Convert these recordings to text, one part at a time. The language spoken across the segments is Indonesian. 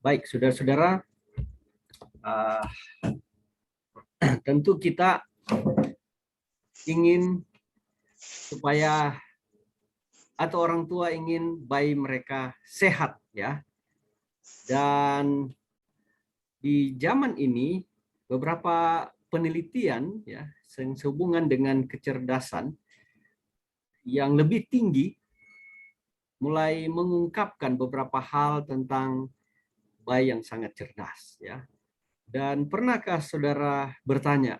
Baik, saudara-saudara, uh, tentu kita ingin supaya atau orang tua ingin bayi mereka sehat ya. Dan di zaman ini beberapa penelitian ya yang sehubungan dengan kecerdasan yang lebih tinggi mulai mengungkapkan beberapa hal tentang bayi yang sangat cerdas ya. Dan pernahkah saudara bertanya,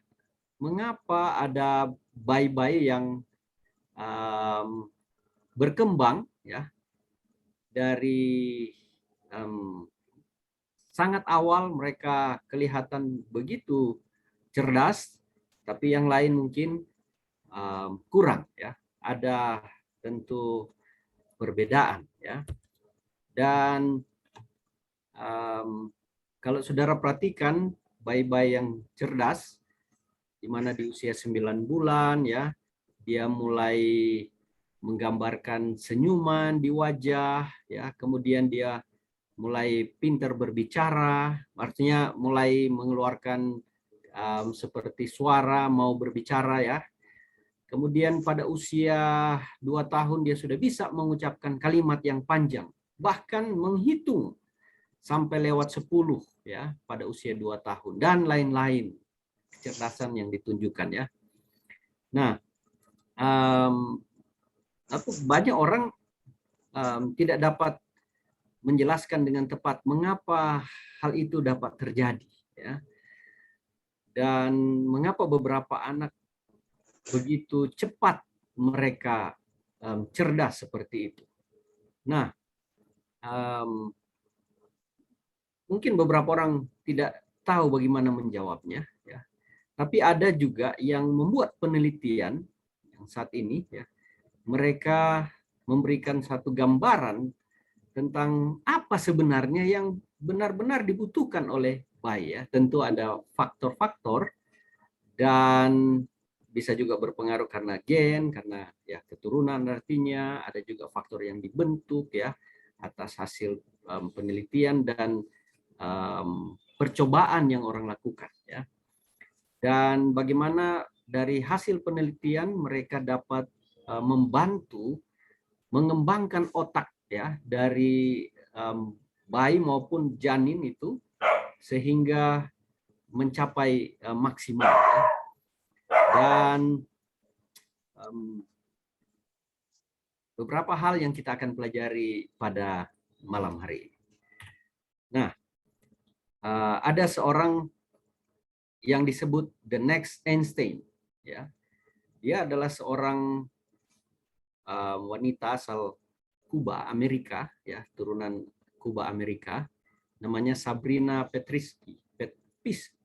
mengapa ada bayi-bayi yang berkembang ya dari sangat awal mereka kelihatan begitu cerdas, tapi yang lain mungkin kurang ya. Ada tentu perbedaan ya. Dan kalau saudara perhatikan bayi-bayi yang cerdas, di mana di usia 9 bulan ya, dia mulai menggambarkan senyuman di wajah ya, kemudian dia mulai pintar berbicara, artinya mulai mengeluarkan seperti suara mau berbicara ya. Kemudian pada usia 2 tahun dia sudah bisa mengucapkan kalimat yang panjang, bahkan menghitung sampai lewat 10 ya pada usia 2 tahun dan lain-lain kecerdasan yang ditunjukkan ya. Nah, banyak orang tidak dapat menjelaskan dengan tepat mengapa hal itu dapat terjadi ya. Dan mengapa beberapa anak begitu cepat mereka cerdas seperti itu. Nah, mungkin beberapa orang tidak tahu bagaimana menjawabnya ya. Tapi ada juga yang membuat penelitian yang saat ini ya, mereka memberikan satu gambaran tentang apa sebenarnya yang benar-benar dibutuhkan oleh bayi ya. Tentu ada faktor-faktor dan bisa juga berpengaruh karena gen, karena ya keturunan artinya, ada juga faktor yang dibentuk ya atas hasil penelitian dan percobaan yang orang lakukan ya. Dan bagaimana dari hasil penelitian mereka dapat membantu mengembangkan otak ya dari bayi maupun janin itu sehingga mencapai maksimal ya. Dan beberapa hal yang kita akan pelajari pada malam hari ini. Nah, ada seorang yang disebut the next Einstein ya. Dia adalah seorang wanita asal Kuba, Amerika ya, turunan Kuba Amerika, namanya Sabrina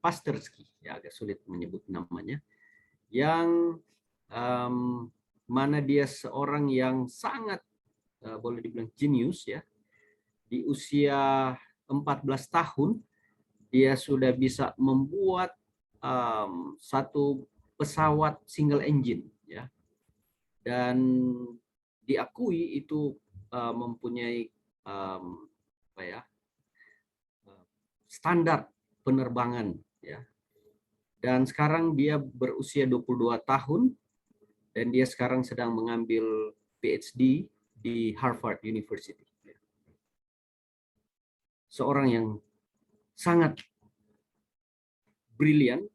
Pasterski ya, agak sulit menyebut namanya, yang mana dia seorang yang sangat boleh dibilang jenius ya. Di usia 14 tahun dia sudah bisa membuat satu pesawat single engine ya, dan diakui itu mempunyai apa ya, standar penerbangan ya. Dan sekarang dia berusia 22 tahun dan dia sekarang sedang mengambil PhD di Harvard University. Seorang yang sangat brilian,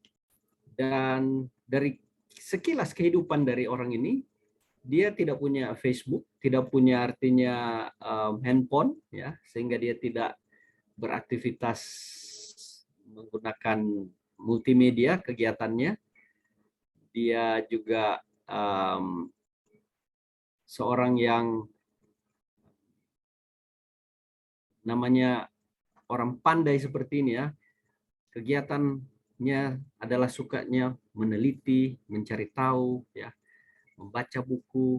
dan dari sekilas kehidupan dari orang ini, dia tidak punya Facebook, tidak punya artinya handphone ya, sehingga dia tidak beraktivitas menggunakan multimedia kegiatannya. Dia juga seorang yang namanya orang pandai seperti ini ya. Kegiatannya adalah sukanya meneliti, mencari tahu ya, membaca buku,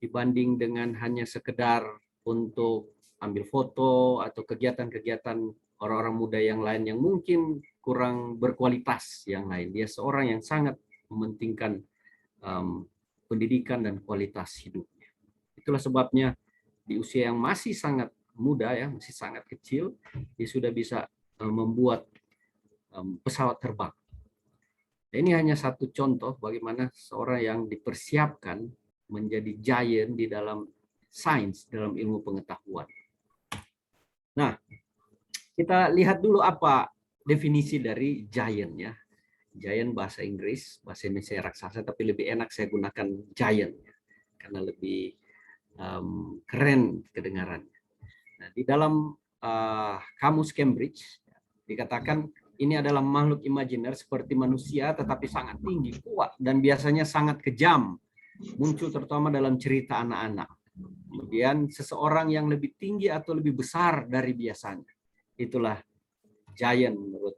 dibanding dengan hanya sekedar untuk ambil foto atau kegiatan-kegiatan orang-orang muda yang lain yang mungkin kurang berkualitas yang lain. Dia seorang yang sangat mementingkan pendidikan dan kualitas hidupnya. Itulah sebabnya di usia yang masih sangat muda ya, masih sangat kecil, dia sudah bisa membuat pesawat terbang. Ini hanya satu contoh bagaimana seorang yang dipersiapkan menjadi giant di dalam sains, dalam ilmu pengetahuan. Nah, kita lihat dulu apa definisi dari giant ya. Giant bahasa Inggris, bahasa Indonesia raksasa, tapi lebih enak saya gunakan giant ya, karena lebih keren kedengarannya. Nah, di dalam kamus Cambridge dikatakan ini adalah makhluk imajiner seperti manusia tetapi sangat tinggi, kuat, dan biasanya sangat kejam. Muncul terutama dalam cerita anak-anak. Kemudian seseorang yang lebih tinggi atau lebih besar dari biasanya. Itulah giant menurut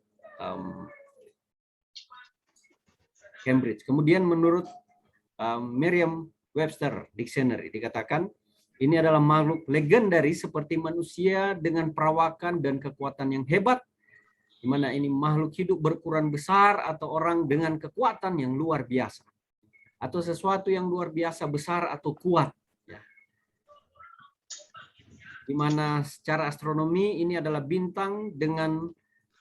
Cambridge. Kemudian menurut Merriam-Webster Dictionary dikatakan ini adalah makhluk legendaris seperti manusia dengan perawakan dan kekuatan yang hebat, di mana ini makhluk hidup berukuran besar atau orang dengan kekuatan yang luar biasa, atau sesuatu yang luar biasa besar atau kuat. Ya. Di mana secara astronomi ini adalah bintang dengan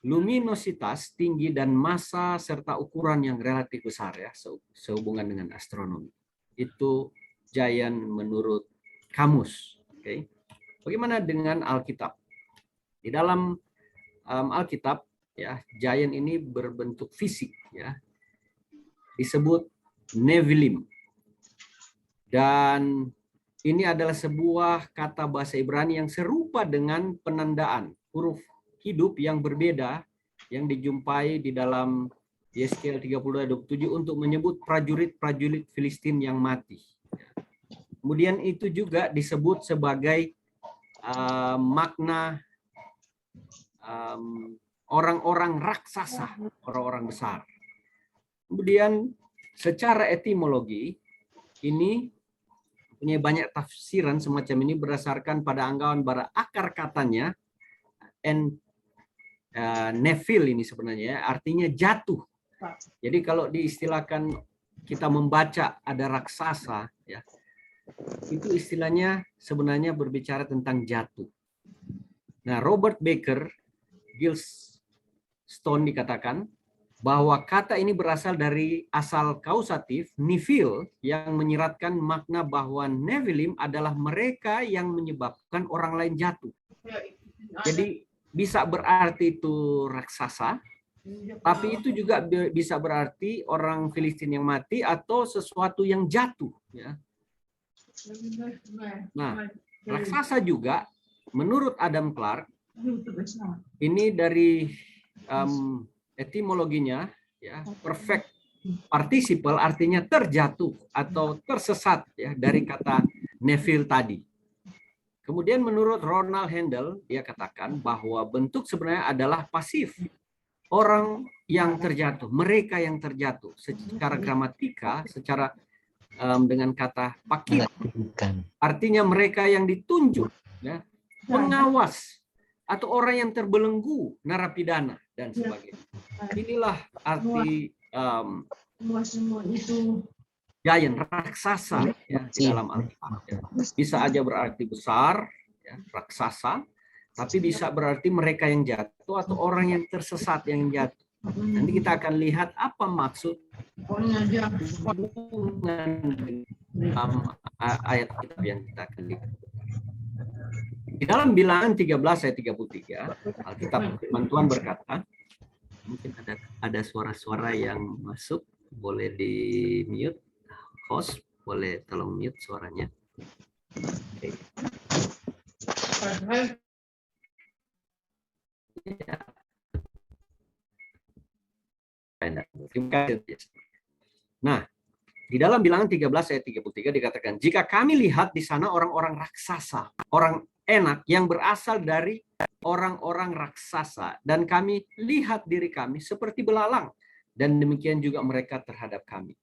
luminositas tinggi dan massa serta ukuran yang relatif besar ya, sehubungan dengan astronomi. Itu giant menurut kamus. Oke. Bagaimana dengan Alkitab? Di dalam Alkitab ya, giant ini berbentuk fisik ya. Disebut Nephilim. Dan ini adalah sebuah kata bahasa Ibrani yang serupa dengan penandaan huruf hidup yang berbeda yang dijumpai di dalam Yeskiel 32:27 untuk menyebut prajurit-prajurit Filistin yang mati. Kemudian itu juga disebut sebagai makna orang-orang raksasa, orang-orang besar. Kemudian secara etimologi ini punya banyak tafsiran semacam ini berdasarkan pada anggapan pada akar katanya Nephil ini sebenarnya artinya jatuh. Jadi kalau diistilahkan kita membaca ada raksasa ya, itu istilahnya sebenarnya berbicara tentang jatuh. Nah, Robert Baker Gilstone dikatakan bahwa kata ini berasal dari asal kausatif Nephil yang menyiratkan makna bahwa Nephilim adalah mereka yang menyebabkan orang lain jatuh. Jadi bisa berarti itu raksasa, tapi itu juga bisa berarti orang Filistin yang mati atau sesuatu yang jatuh. Ya. Nah, raksasa juga menurut Adam Clark ini dari etimologinya ya, perfect participle artinya terjatuh atau tersesat ya dari kata Nephil tadi. Kemudian menurut Ronald Handel dia katakan bahwa bentuk sebenarnya adalah pasif. Orang yang terjatuh, mereka yang terjatuh secara gramatika, secara dengan kata pakir. Artinya mereka yang ditunjuk ya, pengawas atau orang yang terbelenggu, narapidana dan sebagainya. Inilah arti giant, raksasa ya, di dalam Alkitab. Ya. Bisa aja berarti besar, ya, raksasa, tapi bisa berarti mereka yang jatuh atau orang yang tersesat yang jatuh. Nanti kita akan lihat apa maksud ayat kitab yang kita akan lihat. Di dalam Bilangan 13 ayat 33, Alkitab firman Tuhan berkata, mungkin ada suara-suara yang masuk, boleh di mute. Host, boleh tolong mute suaranya. Okay. Ya. Nah, di dalam Bilangan 13 ayat 33 dikatakan, jika kami lihat di sana orang-orang raksasa, orang enak yang berasal dari orang-orang raksasa, dan kami lihat diri kami seperti belalang, dan demikian juga mereka terhadap kami.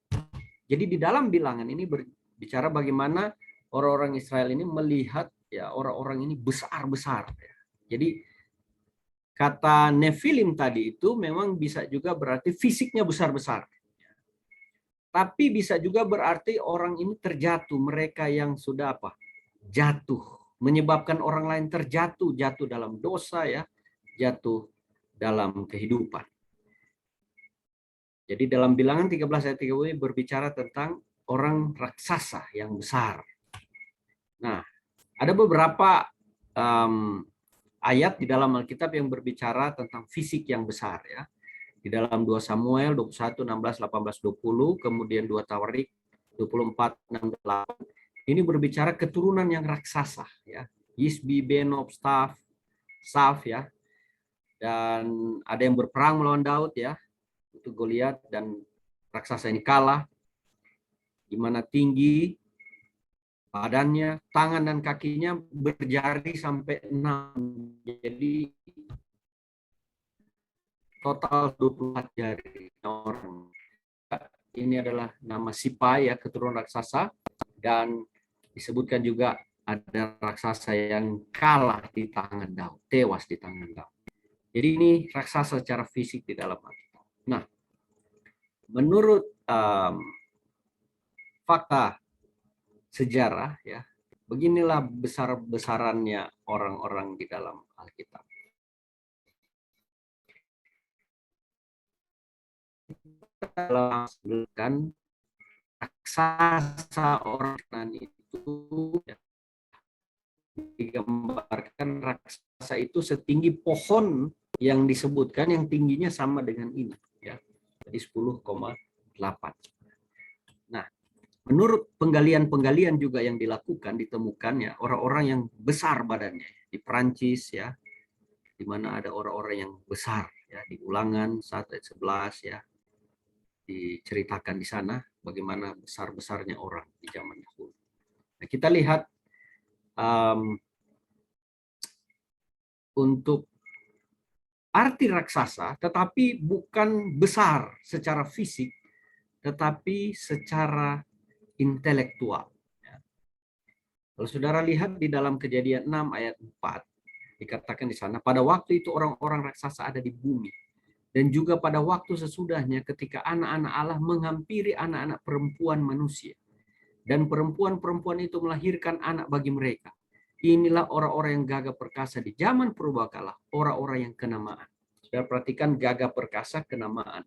Jadi di dalam Bilangan ini berbicara bagaimana orang-orang Israel ini melihat ya orang-orang ini besar-besar. Jadi kata Nephilim tadi itu memang bisa juga berarti fisiknya besar-besar. Tapi bisa juga berarti orang ini terjatuh, mereka yang sudah apa? Jatuh menyebabkan orang lain jatuh dalam dosa, ya, jatuh dalam kehidupan. Jadi dalam Bilangan 13 ayat 30 berbicara tentang orang raksasa yang besar. Nah, ada beberapa ayat di dalam Alkitab yang berbicara tentang fisik yang besar, ya. Di dalam 2 Samuel 21, 16, 18, 20, kemudian 2 Tawarik 24, 68. Ini berbicara keturunan yang raksasa, ya. Yisbi, Benob, Saf, ya. Dan ada yang berperang melawan Daud, ya. Itu Goliat, dan raksasa ini kalah. Di mana tinggi badannya, tangan dan kakinya berjari sampai 6. Jadi total 24 jari orang. Ini adalah nama Sipai, ya, keturunan raksasa, dan disebutkan juga ada raksasa yang kalah di tangan Daud, tewas di tangan Daud. Jadi ini raksasa secara fisik di dalam Alkitab. Nah, menurut fakta sejarah, ya, beginilah besar-besarannya orang-orang di dalam Alkitab. Dalam raksasa orang itu, ya, digambarkan raksasa itu setinggi pohon yang disebutkan, yang tingginya sama dengan ini, ya. Jadi 10,8. Nah, menurut penggalian juga yang dilakukan, ditemukannya orang-orang yang besar badannya di Perancis, ya, di mana ada orang-orang yang besar, ya, di Ulangan 1 ayat 11, ya, diceritakan di sana bagaimana besar-besarnya orang di zaman dahulu. Nah, kita lihat untuk arti raksasa, tetapi bukan besar secara fisik, tetapi secara intelektual. Kalau saudara lihat di dalam Kejadian 6 ayat 4, dikatakan di sana, pada waktu itu orang-orang raksasa ada di bumi, dan juga pada waktu sesudahnya ketika anak-anak Allah menghampiri anak-anak perempuan manusia, dan perempuan-perempuan itu melahirkan anak bagi mereka. Inilah orang-orang yang gagah perkasa di zaman purbakala, orang-orang yang kenamaan. Saudara perhatikan, gagah perkasa, kenamaan.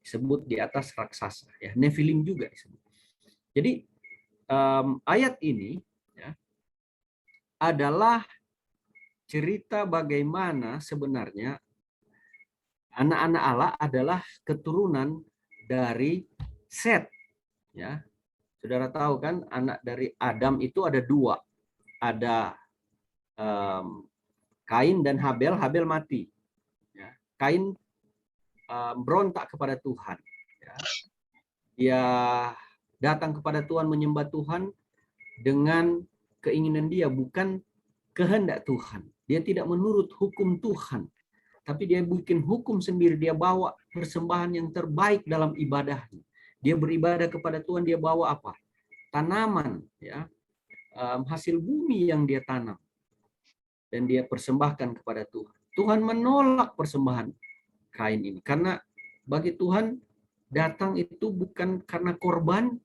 Disebut di atas raksasa, ya. Nephilim juga disebut. Jadi ayat ini, ya, adalah cerita bagaimana sebenarnya anak-anak Allah adalah keturunan dari Set, ya. Saudara tahu kan, anak dari Adam itu ada 2. Ada Kain dan Habel. Habel mati, ya. Kain berontak kepada Tuhan, ya. Dia datang kepada Tuhan, menyembah Tuhan dengan keinginan dia, bukan kehendak Tuhan. Dia tidak menurut hukum Tuhan, tapi dia bikin hukum sendiri. Dia bawa persembahan yang terbaik dalam ibadahnya. Dia beribadah kepada Tuhan, dia bawa apa? Tanaman, ya, hasil bumi yang dia tanam, dan dia persembahkan kepada Tuhan. Tuhan menolak persembahan Kain ini, karena bagi Tuhan datang itu bukan karena korban,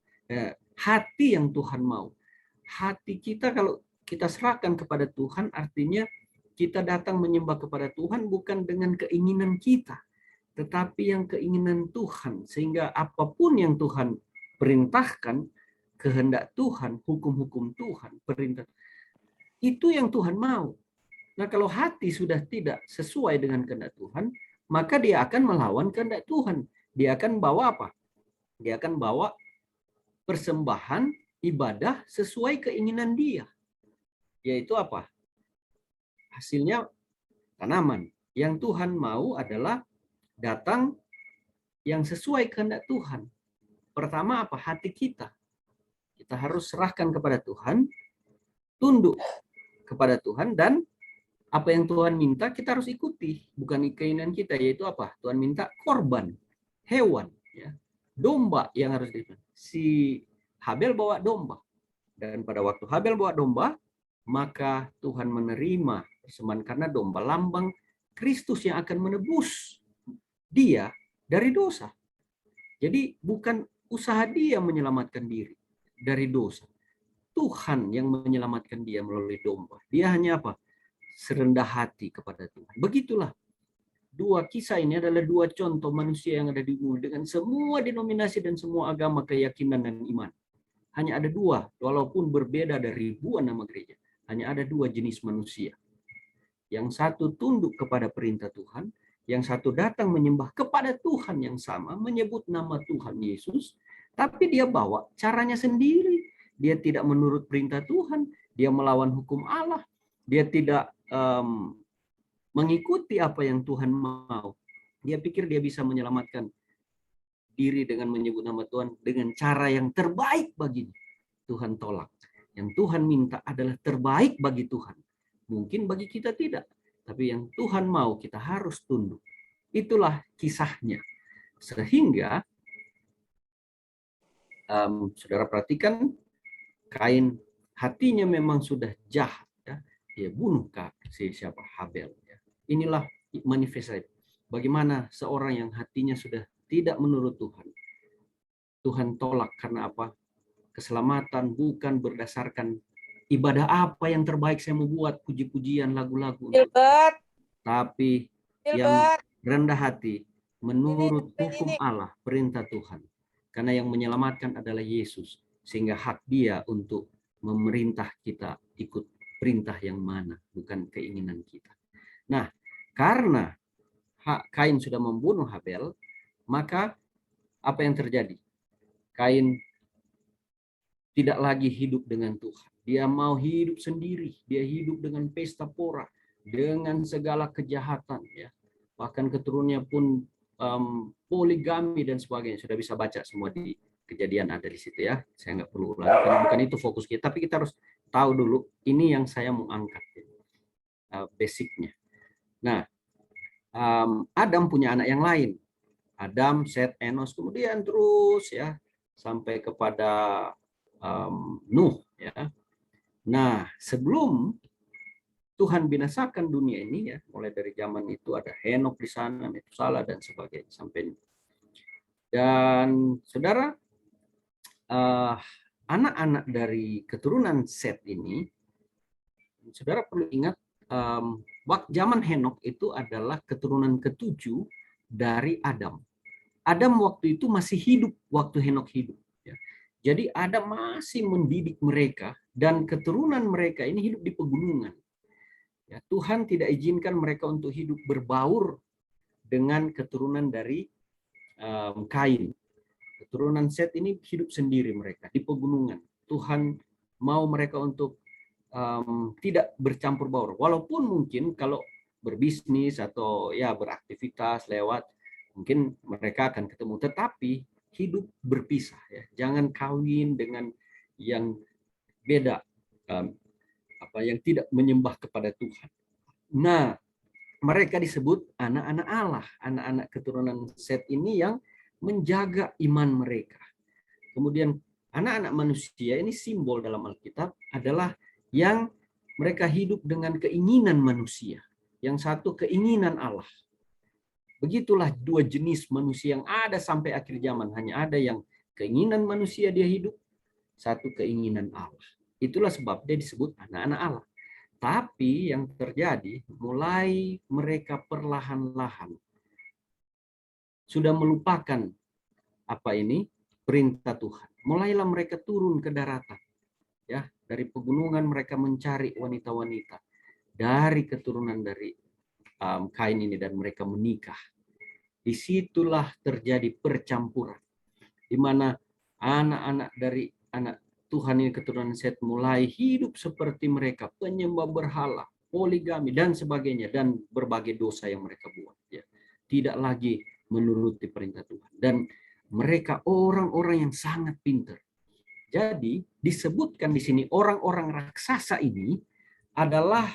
hati yang Tuhan mau. Hati kita kalau kita serahkan kepada Tuhan, artinya kita datang menyembah kepada Tuhan bukan dengan keinginan kita, tetapi yang keinginan Tuhan. Sehingga apapun yang Tuhan perintahkan, kehendak Tuhan, hukum-hukum Tuhan, perintah, itu yang Tuhan mau. Nah, kalau hati sudah tidak sesuai dengan kehendak Tuhan, maka dia akan melawan kehendak Tuhan. Dia akan bawa apa? Dia akan bawa persembahan ibadah sesuai keinginan dia. Yaitu apa? Hasilnya tanaman. Yang Tuhan mau adalah datang yang sesuai kehendak Tuhan. Pertama apa? Hati kita. Kita harus serahkan kepada Tuhan, tunduk kepada Tuhan, dan apa yang Tuhan minta kita harus ikuti, bukan keinginan kita. Yaitu apa? Tuhan minta korban hewan, ya, domba yang harus dibuat. Si Habel bawa domba, dan pada waktu Habel bawa domba, maka Tuhan menerima persembahan, karena domba lambang Kristus yang akan menebus dia dari dosa. Jadi bukan usaha dia menyelamatkan diri dari dosa, Tuhan yang menyelamatkan dia melalui domba. Dia hanya apa? Serendah hati kepada Tuhan. Begitulah. Dua kisah ini adalah dua contoh manusia yang ada di bumi dengan semua denominasi dan semua agama, keyakinan, dan iman. Hanya ada dua, walaupun berbeda dari ribuan nama gereja. Hanya ada dua jenis manusia. Yang satu tunduk kepada perintah Tuhan, yang satu datang menyembah kepada Tuhan yang sama, menyebut nama Tuhan Yesus, tapi dia bawa caranya sendiri. Dia tidak menurut perintah Tuhan, dia melawan hukum Allah, dia tidak mengikuti apa yang Tuhan mau. Dia pikir dia bisa menyelamatkan diri dengan menyebut nama Tuhan dengan cara yang terbaik baginya. Tuhan tolak. Yang Tuhan minta adalah terbaik bagi Tuhan. Mungkin bagi kita tidak, tapi yang Tuhan mau kita harus tunduk. Itulah kisahnya. Sehingga saudara perhatikan, Kain hatinya memang sudah jahat. Ya. Dia bunuh siapa? Habel. Ya. Inilah manifestasi. Bagaimana seorang yang hatinya sudah tidak menurut Tuhan. Tuhan tolak karena apa? Keselamatan bukan berdasarkan ibadah apa yang terbaik saya mau buat, puji-pujian, lagu-lagu. Tapi yang rendah hati menurut hukum Allah, perintah Tuhan. Karena yang menyelamatkan adalah Yesus. Sehingga hak dia untuk memerintah kita ikut perintah yang mana, bukan keinginan kita. Nah, karena Kain sudah membunuh Habel, maka apa yang terjadi? Kain tidak lagi hidup dengan Tuhan. Dia mau hidup sendiri. Dia hidup dengan pesta pora, dengan segala kejahatan. Ya. Bahkan keturunannya pun poligami dan sebagainya. Sudah bisa baca semua di Kejadian ada di situ ya. Saya nggak perlu ulang, karena bukan itu fokus kita. Tapi kita harus tahu dulu, ini yang saya mau angkat. Basicnya. Nah, Adam punya anak yang lain. Adam, Set, Enos, kemudian terus ya sampai kepada Nuh ya. Nah, sebelum Tuhan binasakan dunia ini ya, mulai dari zaman itu ada Henok di sana, Metusala dan sebagainya sampai ini. Dan saudara, anak-anak dari keturunan Set ini, saudara perlu ingat, zaman Henok itu adalah keturunan ketujuh dari Adam. Adam waktu itu masih hidup waktu Henok hidup. Ya. Jadi Adam masih mendidik mereka dan keturunan mereka ini hidup di pegunungan. Ya, Tuhan tidak izinkan mereka untuk hidup berbaur dengan keturunan dari Kain. Keturunan Set ini hidup sendiri mereka di pegunungan. Tuhan mau mereka untuk tidak bercampur baur. Walaupun mungkin kalau berbisnis atau ya beraktivitas lewat, mungkin mereka akan ketemu, tetapi hidup berpisah ya. Jangan kawin dengan yang beda, yang tidak menyembah kepada Tuhan. Nah, mereka disebut anak-anak Allah, anak-anak keturunan Set ini yang menjaga iman mereka. Kemudian anak-anak manusia ini simbol dalam Alkitab adalah yang mereka hidup dengan keinginan manusia. Yang satu keinginan Allah. Begitulah dua jenis manusia yang ada sampai akhir zaman. Hanya ada yang keinginan manusia dia hidup, satu keinginan Allah. Itulah sebab dia disebut anak-anak Allah. Tapi yang terjadi, mulai mereka perlahan-lahan sudah melupakan perintah Tuhan. Mulailah mereka turun ke daratan. Ya, dari pegunungan mereka mencari wanita-wanita dari keturunan dari Kain ini dan mereka menikah. Disitulah terjadi percampuran, di mana anak-anak dari anak Tuhan ini keturunan Set mulai hidup seperti mereka, penyembah berhala, poligami dan sebagainya, dan berbagai dosa yang mereka buat. Ya, tidak lagi menuruti perintah Tuhan. Dan mereka orang-orang yang sangat pintar. Jadi disebutkan di sini orang-orang raksasa ini adalah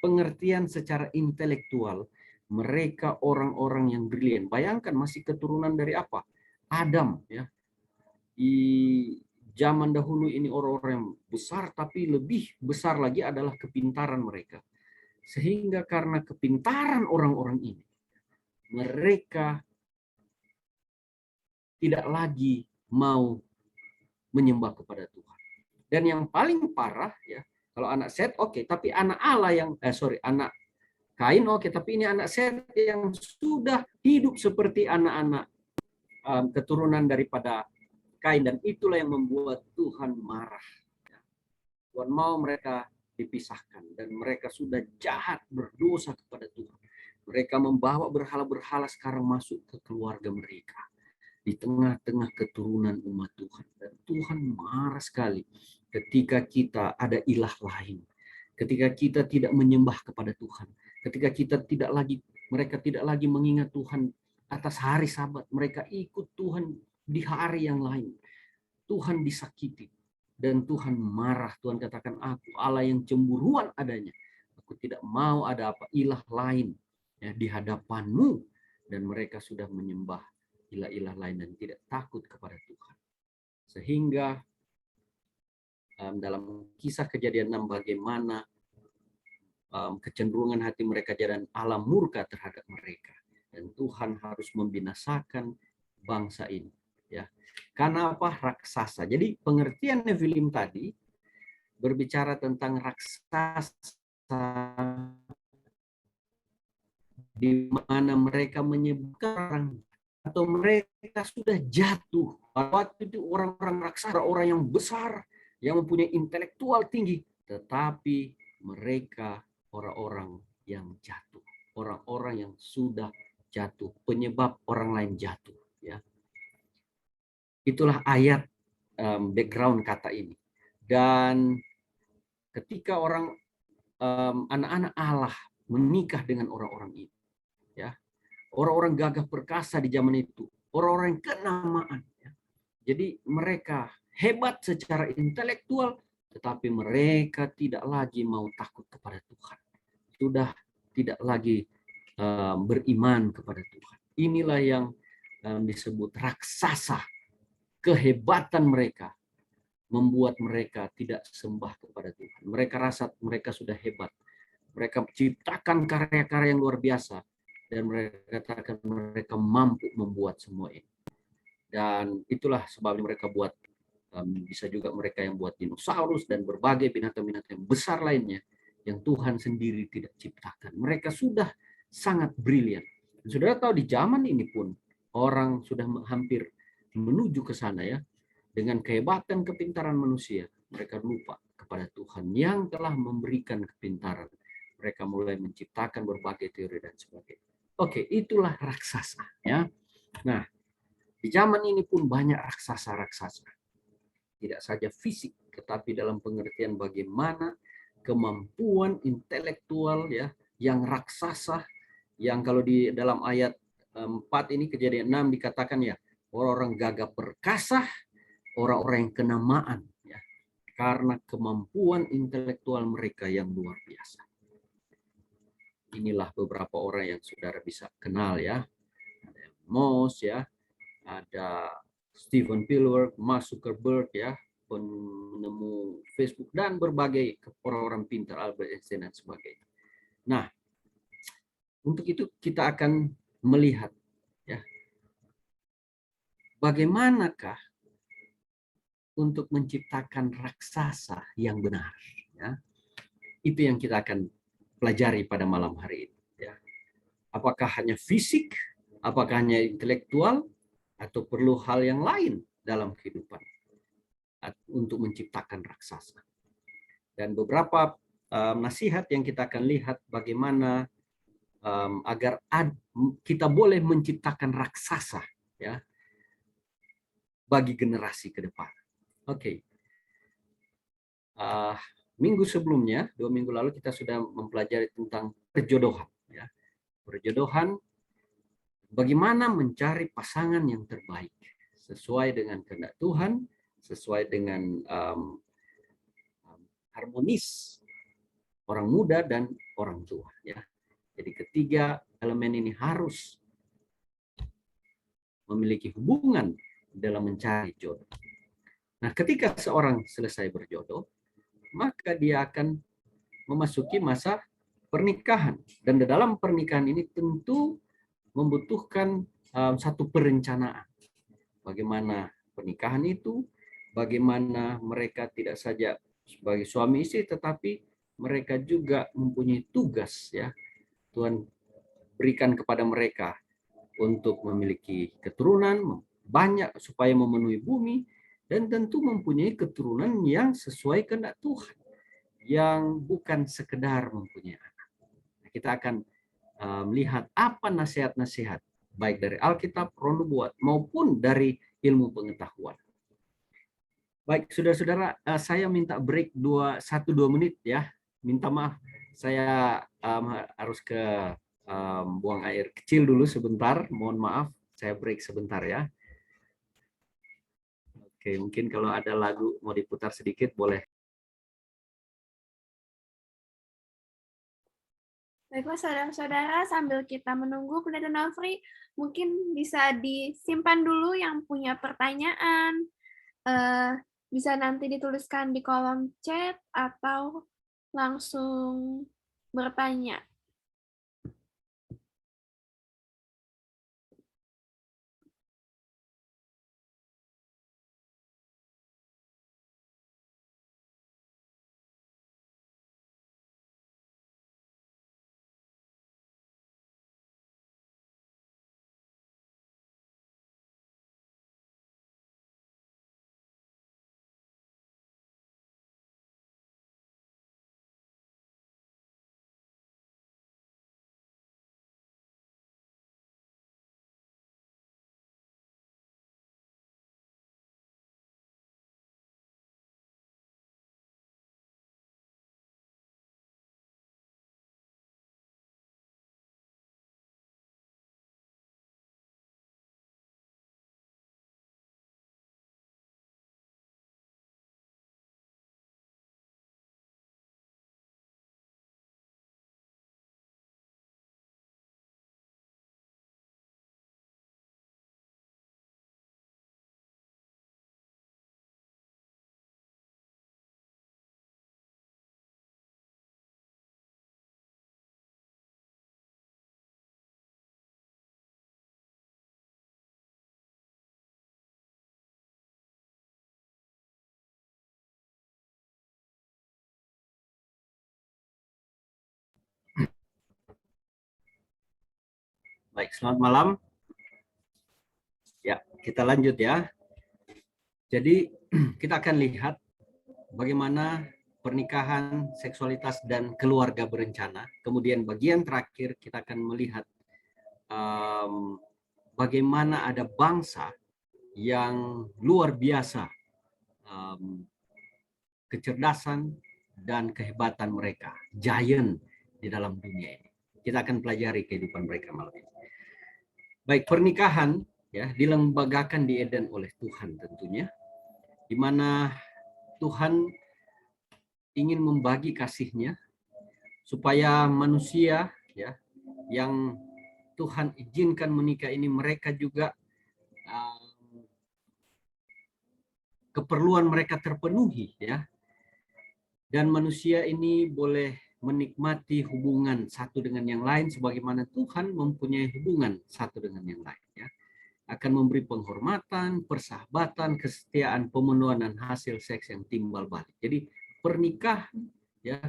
pengertian secara intelektual. Mereka orang-orang yang brilian. Bayangkan masih keturunan dari apa? Adam ya. Di zaman dahulu ini orang-orang yang besar, tapi lebih besar lagi adalah kepintaran mereka. Sehingga karena kepintaran orang-orang ini, mereka tidak lagi mau menyembah kepada Tuhan. Dan yang paling parah ya, kalau anak Set oke, tapi anak Allah yang anak Kain oke, tapi ini anak Set yang sudah hidup seperti anak-anak keturunan daripada Kain, dan itulah yang membuat Tuhan marah. Tuhan mau mereka dipisahkan dan mereka sudah jahat berdosa kepada Tuhan. Mereka membawa berhala-berhala sekarang masuk ke keluarga mereka di tengah-tengah keturunan umat Tuhan. Dan Tuhan marah sekali ketika kita ada ilah lain. Ketika kita tidak menyembah kepada Tuhan. Ketika kita mereka tidak lagi mengingat Tuhan atas hari Sabat. Mereka ikut Tuhan di hari yang lain. Tuhan disakiti. Dan Tuhan marah. Tuhan katakan, aku Allah yang cemburuan adanya. Aku tidak mau ada apa ilah lain ya, di hadapanmu. Dan mereka sudah menyembah ilah-ilah lain dan tidak takut kepada Tuhan. Sehingga dalam kisah Kejadian 6 bagaimana kecenderungan hati mereka dan Allah murka terhadap mereka. Dan Tuhan harus membinasakan bangsa ini. Ya. Karena apa? Raksasa. Jadi pengertian Nefilim tadi berbicara tentang raksasa di mana mereka menyebutkan orang atau mereka sudah jatuh. Waktu itu orang-orang raksasa, orang yang besar, yang mempunyai intelektual tinggi, tetapi mereka orang-orang yang jatuh, orang-orang yang sudah jatuh, penyebab orang lain jatuh. Ya, itulah ayat background kata ini. Dan ketika anak-anak Allah menikah dengan orang-orang ini, ya, orang-orang gagah perkasa di zaman itu, orang-orang yang kenamaan. Ya. Jadi mereka hebat secara intelektual, tetapi mereka tidak lagi mau takut kepada Tuhan. Sudah tidak lagi beriman kepada Tuhan. Inilah yang disebut raksasa. Kehebatan mereka membuat mereka tidak sembah kepada Tuhan. Mereka rasa mereka sudah hebat. Mereka menciptakan karya-karya yang luar biasa. Dan mereka katakan mereka mampu membuat semua ini. Dan itulah sebabnya mereka buat, bisa juga mereka yang buat dinosaurus dan berbagai binatang-binatang yang besar lainnya yang Tuhan sendiri tidak ciptakan. Mereka sudah sangat brilian. Saudara tahu di zaman ini pun orang sudah hampir menuju ke sana ya. Dengan kehebatan kepintaran manusia, mereka lupa kepada Tuhan yang telah memberikan kepintaran. Mereka mulai menciptakan berbagai teori dan sebagainya. Oke, itulah raksasa ya. Nah, di zaman ini pun banyak raksasa-raksasa. Tidak saja fisik, tetapi dalam pengertian bagaimana kemampuan intelektual ya yang raksasa, yang kalau di dalam ayat 4 ini Kejadian 6 dikatakan ya, orang-orang gagah perkasa, orang-orang yang kenamaan ya, karena kemampuan intelektual mereka yang luar biasa. Inilah beberapa orang yang saudara bisa kenal ya. Ada Moss ya, ada Steven Spielberg, Mark Zuckerberg ya, penemu Facebook dan berbagai orang-orang pintar, Albert Einstein dan sebagainya. Nah, untuk itu kita akan melihat ya, bagaimanakah untuk menciptakan raksasa yang benar ya. Itu yang kita akan pelajari pada malam hari ini ya. Apakah hanya fisik, apakah hanya intelektual, atau perlu hal yang lain dalam kehidupan untuk menciptakan raksasa. Dan beberapa nasihat yang kita akan lihat bagaimana agar kita boleh menciptakan raksasa ya bagi generasi ke depan. Oke. Minggu sebelumnya, 2 minggu lalu kita sudah mempelajari tentang perjodohan. Ya. Perjodohan, bagaimana mencari pasangan yang terbaik sesuai dengan kehendak Tuhan, sesuai dengan harmonis orang muda dan orang tua. Ya. Jadi ketiga elemen ini harus memiliki hubungan dalam mencari jodoh. Nah, ketika seorang selesai berjodoh, maka dia akan memasuki masa pernikahan. Dan di dalam pernikahan ini tentu membutuhkan satu perencanaan. Bagaimana pernikahan itu, bagaimana mereka tidak saja sebagai suami istri, tetapi mereka juga mempunyai tugas, ya, Tuhan berikan kepada mereka untuk memiliki keturunan banyak supaya memenuhi bumi, dan tentu mempunyai keturunan yang sesuai kehendak Tuhan, yang bukan sekedar mempunyai anak. Kita akan melihat apa nasihat-nasihat baik dari Alkitab, Roh Nubuat maupun dari ilmu pengetahuan. Baik, saudara-saudara, saya minta break 1-2 menit, ya. Minta maaf, saya harus ke buang air kecil dulu sebentar. Mohon maaf, saya break sebentar, ya. Oke, mungkin kalau ada lagu mau diputar sedikit, boleh. Baiklah saudara-saudara, sambil kita menunggu Pendeta Nofri, mungkin bisa disimpan dulu yang punya pertanyaan. Bisa nanti dituliskan di kolom chat atau langsung bertanya. Baik, selamat malam. Ya, kita lanjut, ya. Jadi kita akan lihat bagaimana pernikahan, seksualitas, dan keluarga berencana. Kemudian bagian terakhir kita akan melihat bagaimana ada bangsa yang luar biasa kecerdasan dan kehebatan mereka, giant di dalam dunia ini. Kita akan pelajari kehidupan mereka malam ini. Baik, pernikahan, ya, dilembagakan di Eden oleh Tuhan tentunya, di mana Tuhan ingin membagi kasih-Nya supaya manusia, ya, yang Tuhan izinkan menikah ini, mereka juga keperluan mereka terpenuhi, ya, dan manusia ini boleh menikmati hubungan satu dengan yang lain sebagaimana Tuhan mempunyai hubungan satu dengan yang lain, ya. Akan memberi penghormatan, persahabatan, kesetiaan, pemenuhan, dan hasil seks yang timbal balik. Jadi pernikahan, ya,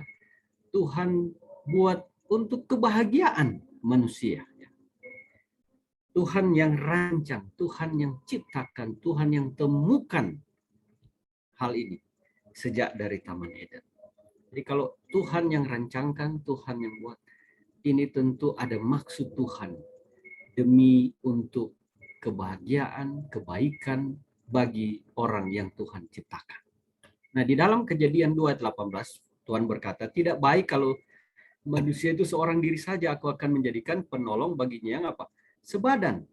Tuhan buat untuk kebahagiaan manusia, ya. Tuhan yang rancang, Tuhan yang ciptakan, Tuhan yang temukan hal ini sejak dari Taman Eden. Jadi kalau Tuhan yang rancangkan, Tuhan yang buat, ini tentu ada maksud Tuhan demi untuk kebahagiaan, kebaikan bagi orang yang Tuhan ciptakan. Nah, di dalam Kejadian 2 ayat 18, Tuhan berkata, tidak baik kalau manusia itu seorang diri saja, aku akan menjadikan penolong baginya yang apa? Sebadan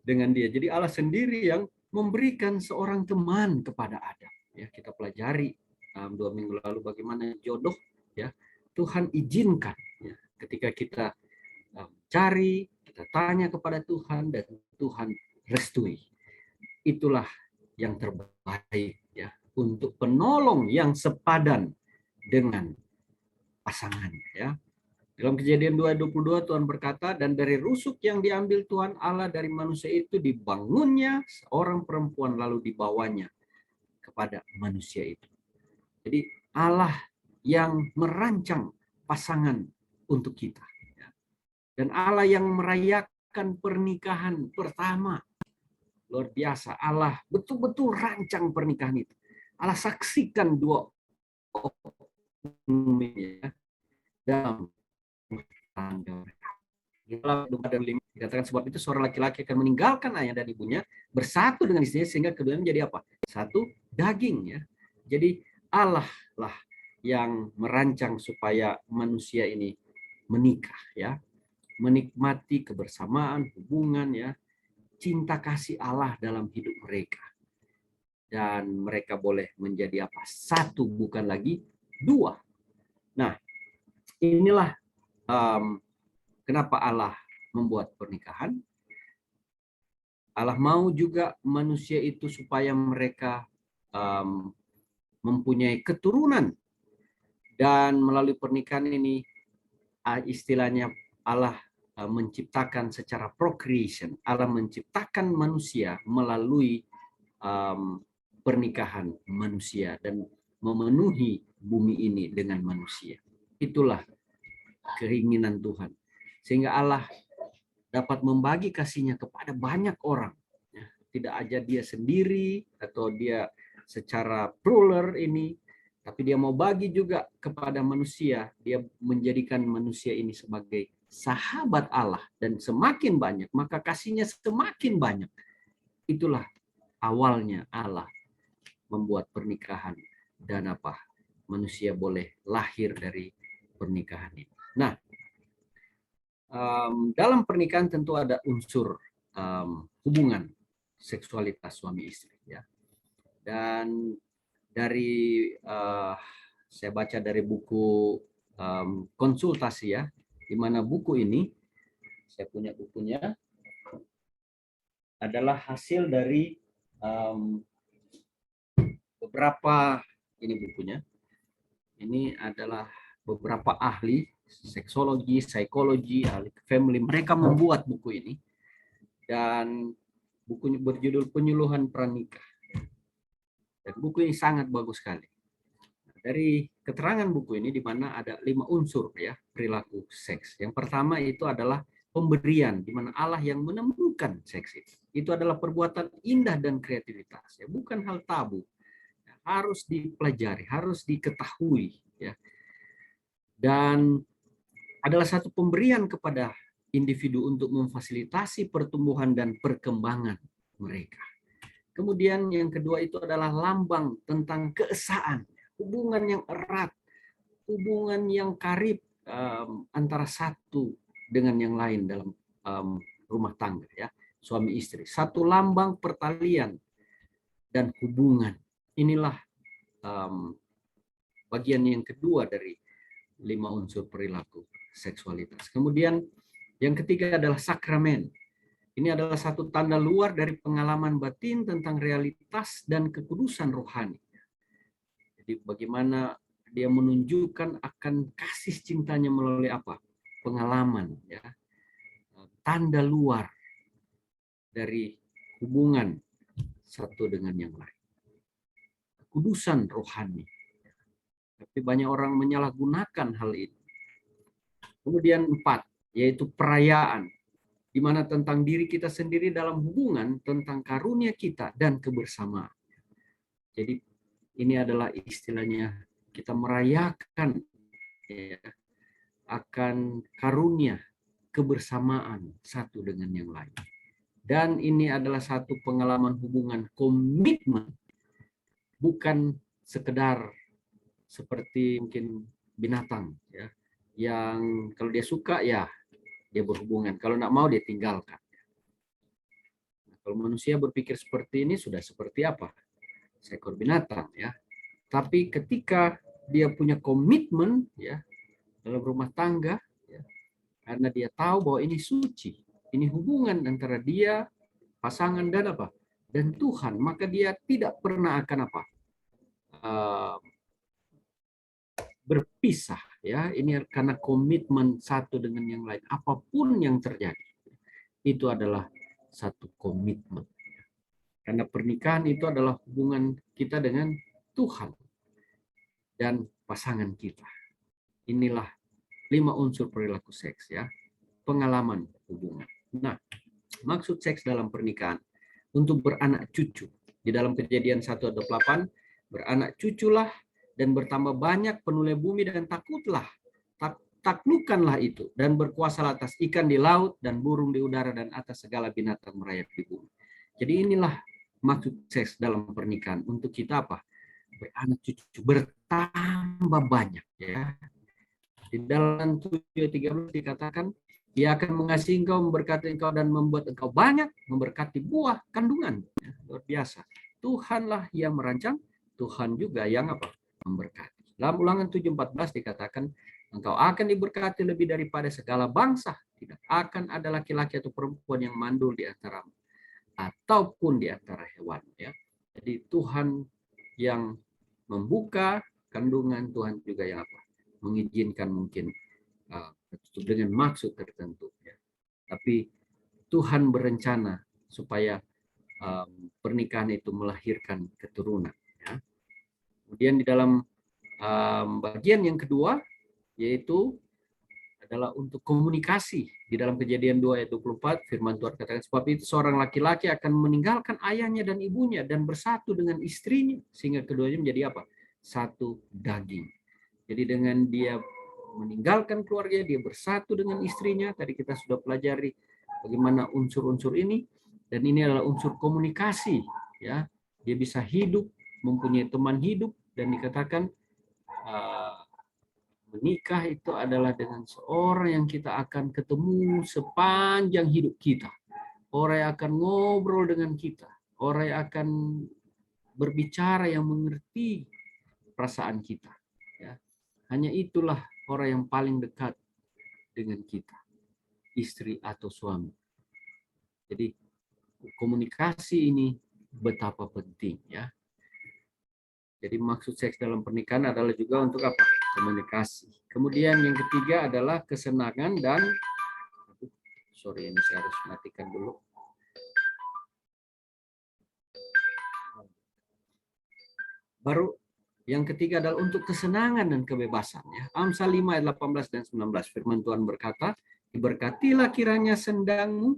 dengan dia. Jadi Allah sendiri yang memberikan seorang teman kepada Adam. Ya, kita pelajari 2 minggu lalu bagaimana jodoh, ya, Tuhan izinkan, ya, ketika kita cari, kita tanya kepada Tuhan, dan Tuhan restui. Itulah yang terbaik, ya, untuk penolong yang sepadan dengan pasangan, ya. Dalam Kejadian 2:22 Tuhan berkata, dan dari rusuk yang diambil Tuhan Allah dari manusia itu dibangunnya seorang perempuan, lalu dibawanya kepada manusia itu. Jadi Allah yang merancang pasangan untuk kita. Dan Allah yang merayakan pernikahan pertama. Luar biasa. Allah betul-betul rancang pernikahan itu. Allah saksikan dua oknum ya, dalam tangga mereka. Dalam 2 dan 5 dikatakan sebab itu seorang laki-laki akan meninggalkan ayah dan ibunya, bersatu dengan istrinya sehingga keduanya menjadi apa? Satu daging ya. Jadi Allah lah yang merancang supaya manusia ini menikah ya, menikmati kebersamaan, hubungan ya, cinta kasih Allah dalam hidup mereka. Dan mereka boleh menjadi apa? Satu, bukan lagi dua. Nah, inilah kenapa Allah membuat pernikahan. Allah mau juga manusia itu supaya mereka mempunyai keturunan. Dan melalui pernikahan ini, istilahnya Allah menciptakan secara procreation. Allah menciptakan manusia melalui pernikahan manusia dan memenuhi bumi ini dengan manusia. Itulah keinginan Tuhan. Sehingga Allah dapat membagi kasihnya kepada banyak orang. Tidak aja dia sendiri atau dia secara plural ini, tapi dia mau bagi juga kepada manusia. Dia menjadikan manusia ini sebagai sahabat Allah. Dan semakin banyak, maka kasihnya semakin banyak. Itulah awalnya Allah membuat pernikahan. Dan apa? Manusia boleh lahir dari pernikahan ini. Nah, dalam pernikahan tentu ada unsur hubungan seksualitas suami istri ya. Dan dari saya baca dari buku konsultasi ya, di mana buku ini saya punya bukunya adalah hasil dari beberapa, ini bukunya. Ini adalah beberapa ahli seksologi, psikologi, ahli family. Mereka membuat buku ini. Dan bukunya berjudul Penyuluhan Pranikah. Dan buku ini sangat bagus sekali. Dari keterangan buku ini di mana ada 5 unsur ya perilaku seks. Yang pertama itu adalah pemberian, di mana Allah yang menemukan seks itu. Itu adalah perbuatan indah dan kreativitas, ya, bukan hal tabu. Harus dipelajari, harus diketahui ya. Dan adalah satu pemberian kepada individu untuk memfasilitasi pertumbuhan dan perkembangan mereka. Kemudian yang kedua itu adalah lambang tentang keesaan, hubungan yang erat, hubungan yang karib antara satu dengan yang lain dalam rumah tangga ya, suami istri. Satu lambang pertalian dan hubungan. Inilah bagian yang kedua dari 5 unsur perilaku seksualitas. Kemudian yang ketiga adalah sakramen. Ini adalah satu tanda luar dari pengalaman batin tentang realitas dan kekudusan rohani. Jadi bagaimana dia menunjukkan akan kasih cintanya melalui apa? Pengalaman ya. Tanda luar dari hubungan satu dengan yang lain. Kekudusan rohani. Tapi banyak orang menyalahgunakan hal itu. Kemudian 4, yaitu perayaan, di mana tentang diri kita sendiri dalam hubungan, tentang karunia kita dan kebersamaan. Jadi ini adalah istilahnya kita merayakan ya, akan karunia kebersamaan satu dengan yang lain. Dan ini adalah satu pengalaman hubungan komitmen, bukan sekedar seperti mungkin binatang ya, yang kalau dia suka ya dia berhubungan, kalau nggak mau dia tinggalkan. Nah, kalau manusia berpikir seperti ini sudah seperti apa? Seekor binatang ya. Tapi ketika dia punya komitmen ya dalam rumah tangga ya, karena dia tahu bahwa ini suci, ini hubungan antara dia, pasangan dan apa? Dan Tuhan, maka dia tidak pernah akan apa? Berpisah ya. Ini karena komitmen satu dengan yang lain. Apapun yang terjadi, itu adalah satu komitmen. Karena pernikahan itu adalah hubungan kita dengan Tuhan dan pasangan kita. Inilah 5 unsur perilaku seks ya. Pengalaman hubungan. Nah, maksud seks dalam pernikahan untuk beranak cucu. Di dalam Kejadian 1:28, beranak cuculah dan bertambah banyak, penuhi bumi dan taklukkanlah itu dan berkuasalah atas ikan di laut dan burung di udara dan atas segala binatang merayap di bumi. Jadi inilah maksud seks dalam pernikahan, untuk kita apa? Beranak cucu, bertambah banyak ya. Di dalam 7:13 dikatakan, Ia akan mengasihi engkau, memberkati engkau, dan membuat engkau banyak, memberkati buah kandungan. Ya, luar biasa. Tuhanlah yang merancang, Tuhan juga yang apa? Memberkati. Dalam Ulangan 7:14 dikatakan, engkau akan diberkati lebih daripada segala bangsa. Tidak akan ada laki-laki atau perempuan yang mandul di antaramu, ataupun di antara hewan. Ya. Jadi Tuhan yang membuka kandungan, Tuhan juga yang apa? Mengizinkan mungkin dengan maksud tertentu ya. Tapi Tuhan berencana supaya pernikahan itu melahirkan keturunan ya. Kemudian di dalam bagian yang kedua yaitu adalah untuk komunikasi. Di dalam Kejadian 2:24 firman Tuhan katakan, sebab itu seorang laki-laki akan meninggalkan ayahnya dan ibunya dan bersatu dengan istrinya sehingga keduanya menjadi apa? Satu daging. Jadi dengan dia meninggalkan keluarga, dia bersatu dengan istrinya. Tadi kita sudah pelajari bagaimana unsur-unsur ini, dan ini adalah unsur komunikasi ya. Dia bisa hidup, mempunyai teman hidup, dan dikatakan menikah itu adalah dengan seorang yang kita akan ketemu sepanjang hidup kita. Orang yang akan ngobrol dengan kita, orang yang akan berbicara yang mengerti perasaan kita ya. Hanya itulah orang yang paling dekat dengan kita, istri atau suami. Jadi komunikasi ini betapa penting ya. Jadi maksud seks dalam pernikahan adalah juga untuk apa? Komunikasi. Kemudian yang ketiga adalah kesenangan dan sorry, ini saya harus matikan dulu. Baru yang ketiga adalah untuk kesenangan dan kebebasan ya. Amsal 5 ayat 18 dan 19 firman Tuhan berkata, diberkatilah kiranya sendangmu,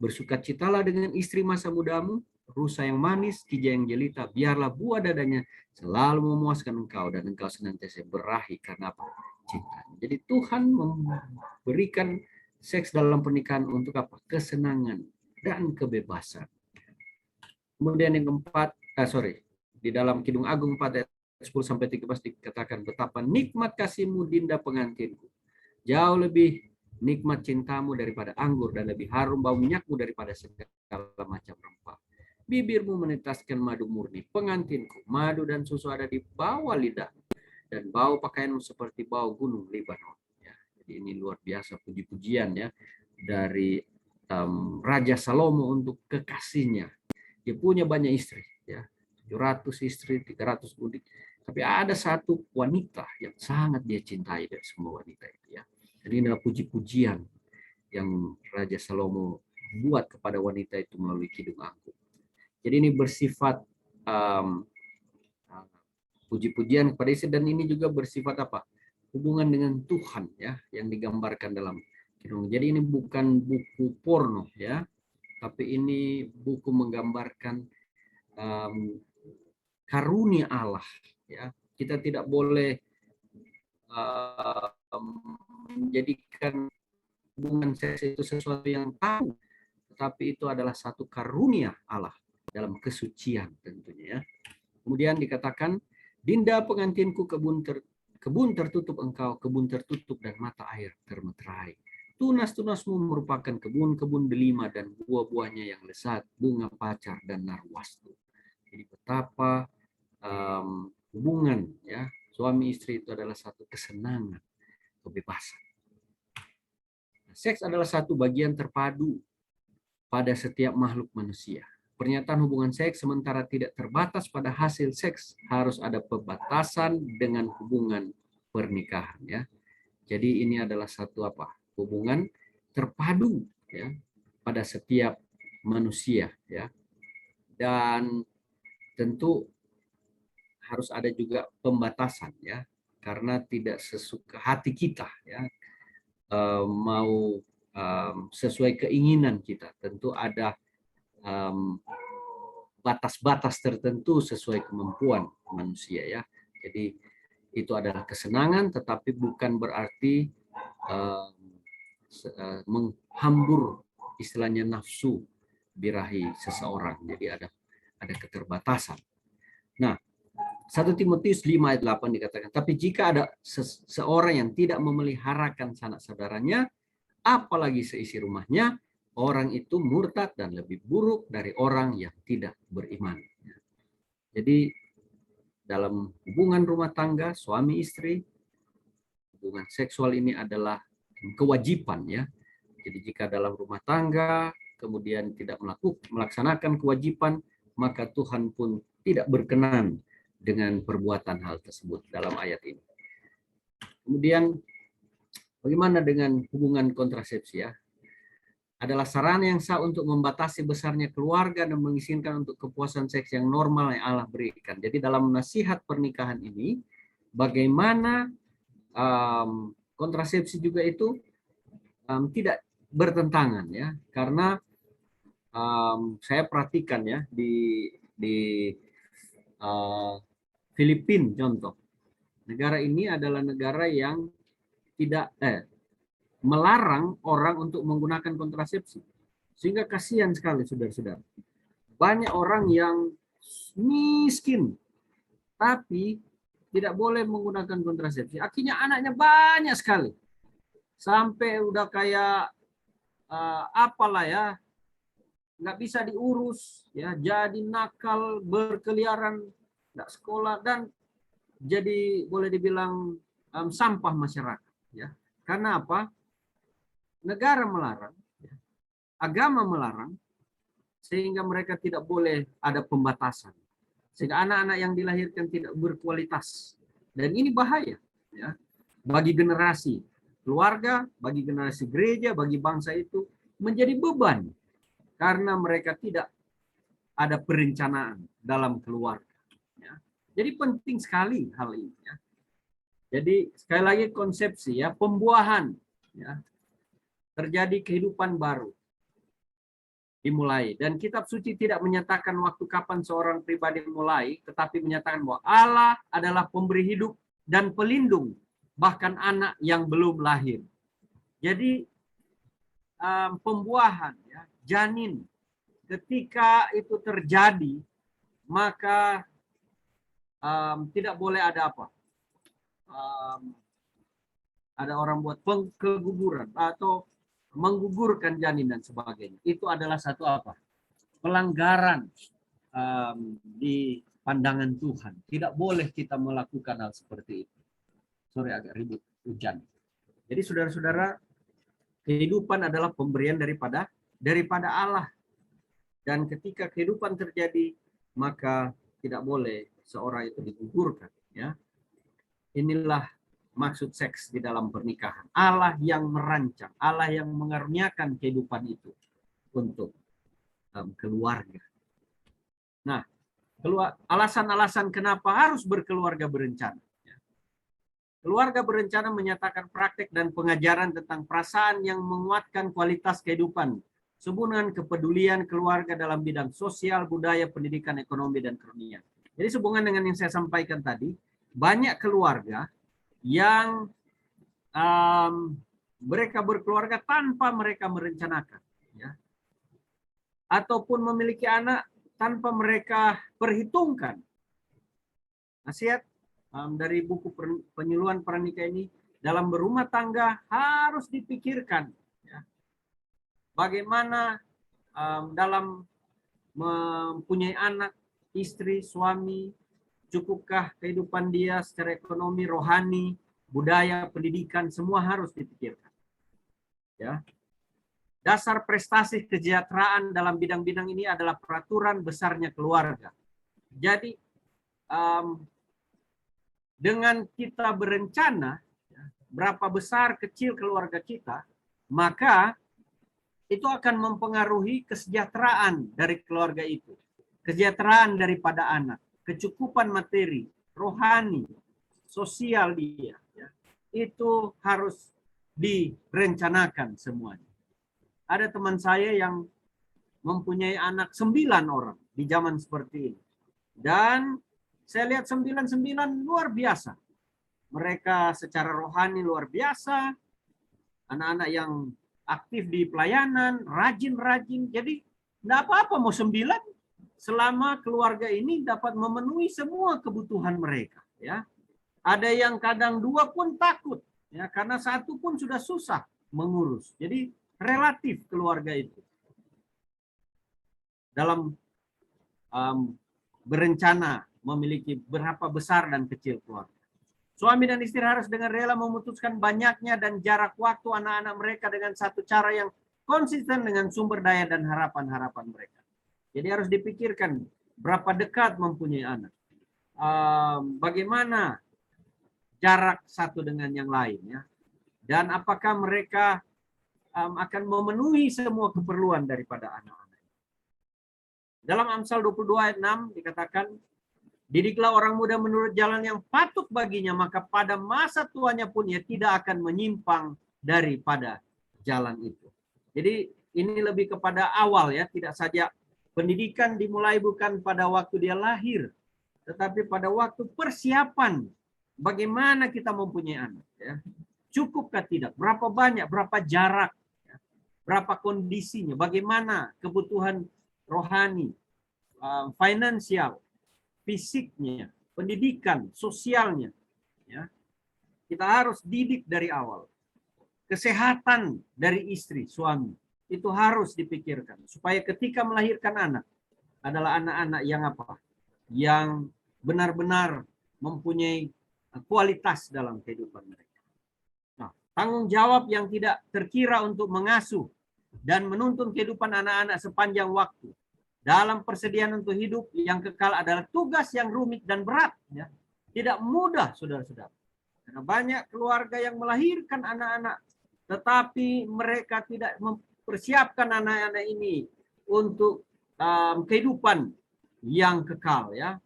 bersukacitalah dengan istri masa mudamu, rusa yang manis, kija yang jelita, biarlah buah dadanya selalu memuaskan engkau dan engkau senantiasa berahi karena apa? Cinta. Jadi Tuhan memberikan seks dalam pernikahan untuk apa? Kesenangan dan kebebasan. Kemudian yang keempat, di dalam Kidung Agung 4 ayat 10-13 dikatakan, betapa nikmat kasihmu Dinda pengantinku, jauh lebih nikmat cintamu daripada anggur dan lebih harum bau minyakmu daripada segala macam rempah. Bibirmu menitaskan madu murni, pengantinku, madu dan susu ada di bawah lidah, dan bau pakaianmu seperti bau gunung Libanon. Ya, jadi ini luar biasa puji-pujian ya dari Raja Salomo untuk kekasihnya. Dia punya banyak istri ya, 700 istri, 300 budik. Tapi ada satu wanita yang sangat dia cintai dari semua wanita itu ya. Jadi ini adalah puji-pujian yang Raja Salomo buat kepada wanita itu melalui Kidung Agung. Jadi ini bersifat puji-pujian kepada istri, dan ini juga bersifat apa? Hubungan dengan Tuhan ya, yang digambarkan dalam Kidung. Jadi ini bukan buku porno ya, tapi ini buku menggambarkan karunia Allah ya. Kita tidak boleh menjadikan hubungan seks itu sesuatu yang tabu, tetapi itu adalah satu karunia Allah dalam kesucian tentunya ya. Kemudian dikatakan, Dinda pengantinku, kebun tertutup engkau, kebun tertutup dan mata air termeterai. Tunas-tunasmu merupakan kebun-kebun delima dan buah-buahnya yang lezat, bunga pacar dan narwastu. Jadi betapa hubungan ya suami istri itu adalah satu kesenangan, kebebasan. Seks adalah satu bagian terpadu pada setiap makhluk manusia. Pernyataan hubungan seks sementara tidak terbatas pada hasil seks, harus ada pembatasan dengan hubungan pernikahan ya. Jadi ini adalah satu apa? Hubungan terpadu ya pada setiap manusia ya. Dan tentu harus ada juga pembatasan ya, karena tidak sesuka hati kita ya, mau sesuai keinginan kita. Tentu ada batas-batas tertentu sesuai kemampuan manusia ya. Jadi itu adalah kesenangan, tetapi bukan berarti menghambur istilahnya nafsu birahi seseorang. Jadi ada keterbatasan. Nah, 1 Timotius 5 ayat 8 dikatakan, tapi jika ada seorang yang tidak memeliharakan sanak saudaranya, apalagi seisi rumahnya, orang itu murtad dan lebih buruk dari orang yang tidak beriman. Jadi dalam hubungan rumah tangga, suami istri, hubungan seksual ini adalah kewajiban ya. Jadi jika dalam rumah tangga kemudian tidak melaksanakan kewajiban, maka Tuhan pun tidak berkenan dengan perbuatan hal tersebut dalam ayat ini. Kemudian bagaimana dengan hubungan kontrasepsi ya? Adalah sarana yang sah untuk membatasi besarnya keluarga dan mengizinkan untuk kepuasan seks yang normal yang Allah berikan. Jadi dalam nasihat pernikahan ini, bagaimana kontrasepsi juga itu tidak bertentangan ya, karena saya perhatikan ya di Filipina contoh, negara ini adalah negara yang tidak melarang orang untuk menggunakan kontrasepsi. Sehingga kasihan sekali saudara-saudara. Banyak orang yang miskin tapi tidak boleh menggunakan kontrasepsi. Akhirnya anaknya banyak sekali. Sampai udah kayak apalah ya, nggak bisa diurus ya, jadi nakal, berkeliaran, nggak sekolah, dan jadi boleh dibilang sampah masyarakat ya. Karena apa? Negara melarang, agama melarang, sehingga mereka tidak boleh ada pembatasan. Sehingga anak-anak yang dilahirkan tidak berkualitas. Dan ini bahaya ya, bagi generasi keluarga, bagi generasi gereja, bagi bangsa itu menjadi beban. Karena mereka tidak ada perencanaan dalam keluarga. Ya. Jadi penting sekali hal ini. Ya. Jadi sekali lagi konsepsi ya, pembuahan. Ya. Terjadi kehidupan baru dimulai, dan kitab suci tidak menyatakan waktu kapan seorang pribadi mulai, tetapi menyatakan bahwa Allah adalah pemberi hidup dan pelindung bahkan anak yang belum lahir. Jadi pembuahan ya, janin ketika itu terjadi, maka tidak boleh ada apa, ada orang buat keguguran atau menggugurkan janin dan sebagainya. Itu adalah satu apa? Pelanggaran di pandangan Tuhan. Tidak boleh kita melakukan hal seperti itu. Sorry, agak ribut hujan. Jadi saudara-saudara, kehidupan adalah pemberian daripada Allah. Dan ketika kehidupan terjadi, maka tidak boleh seorang itu digugurkan. Ya. Inilah maksud seks di dalam pernikahan. Allah yang merancang, Allah yang mengaruniakan kehidupan itu untuk keluarga. Nah, alasan-alasan kenapa harus berkeluarga berencana. Keluarga berencana menyatakan praktek dan pengajaran tentang perasaan yang menguatkan kualitas kehidupan, sehubungan kepedulian keluarga dalam bidang sosial, budaya, pendidikan, ekonomi, dan kerunia. Jadi sehubungan dengan yang saya sampaikan tadi, banyak keluarga yang mereka berkeluarga tanpa mereka merencanakan, ya, ataupun memiliki anak tanpa mereka perhitungkan. Nasihat dari buku penyuluhan pernikah ini, dalam berumah tangga harus dipikirkan ya, bagaimana dalam mempunyai anak, istri, suami, cukupkah kehidupan dia secara ekonomi, rohani, budaya, pendidikan, semua harus dipikirkan. Ya. Dasar prestasi kesejahteraan dalam bidang-bidang ini adalah peraturan besarnya keluarga. Jadi dengan kita berencana berapa besar kecil keluarga kita, maka itu akan mempengaruhi kesejahteraan dari keluarga itu. kesejahteraan daripada anak, kecukupan materi, rohani, sosial dia, ya, itu harus direncanakan semuanya. Ada teman saya yang mempunyai anak 9 orang di zaman seperti ini. Dan saya lihat 9 luar biasa. Mereka secara rohani luar biasa. Anak-anak yang aktif di pelayanan, rajin-rajin. Jadi tidak apa-apa mau 9 selama keluarga ini dapat memenuhi semua kebutuhan mereka. Ya, ada yang kadang 2 pun takut, ya, karena 1 pun sudah susah mengurus. Jadi relatif keluarga itu dalam berencana memiliki berapa besar dan kecil keluarga. Suami dan istri harus dengan rela memutuskan banyaknya dan jarak waktu anak-anak mereka dengan satu cara yang konsisten dengan sumber daya dan harapan-harapan mereka. Jadi harus dipikirkan berapa dekat mempunyai anak. Bagaimana jarak satu dengan yang lain, ya. Dan apakah mereka akan memenuhi semua keperluan daripada anak-anak. Dalam Amsal 22 ayat 6 dikatakan, didiklah orang muda menurut jalan yang patut baginya, maka pada masa tuanya pun ia tidak akan menyimpang daripada jalan itu. Jadi ini lebih kepada awal, ya, tidak saja pendidikan dimulai bukan pada waktu dia lahir, tetapi pada waktu persiapan bagaimana kita mempunyai anak, ya. Cukupkah tidak? Berapa banyak, berapa jarak, ya, berapa kondisinya, bagaimana kebutuhan rohani, finansial, fisiknya, pendidikan, sosialnya, ya. Kita harus didik dari awal. Kesehatan dari istri, suami, itu harus dipikirkan supaya ketika melahirkan anak adalah anak-anak yang apa? Yang benar-benar mempunyai kualitas dalam kehidupan mereka. Nah, tanggung jawab yang tidak terkira untuk mengasuh dan menuntun kehidupan anak-anak sepanjang waktu dalam persediaan untuk hidup yang kekal adalah tugas yang rumit dan berat, ya. Tidak mudah, saudara-saudara. Karena banyak keluarga yang melahirkan anak-anak, tetapi mereka tidak mempersiapkan anak-anak ini untuk kehidupan yang kekal, ya.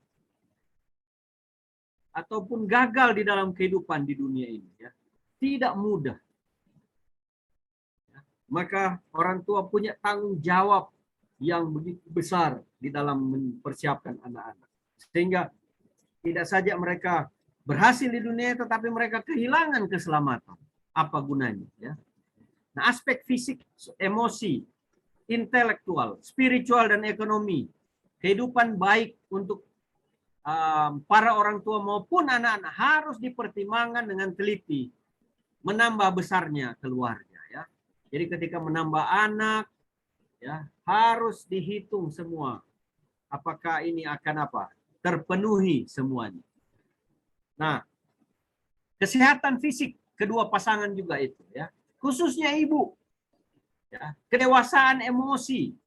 Ataupun gagal di dalam kehidupan di dunia ini, ya. Tidak mudah. Maka orang tua punya tanggung jawab yang begitu besar di dalam mempersiapkan anak-anak. Sehingga tidak saja mereka berhasil di dunia, tetapi mereka kehilangan keselamatan. Apa gunanya, ya? Nah, aspek fisik, emosi, intelektual, spiritual, dan ekonomi, kehidupan baik untuk para orang tua maupun anak-anak harus dipertimbangkan dengan teliti, menambah besarnya keluarga, ya. Jadi ketika menambah anak, ya, harus dihitung semua. Apakah ini akan apa? Terpenuhi semuanya. Nah, kesehatan fisik kedua pasangan juga itu, ya. Khususnya ibu. Ya, kedewasaan emosi,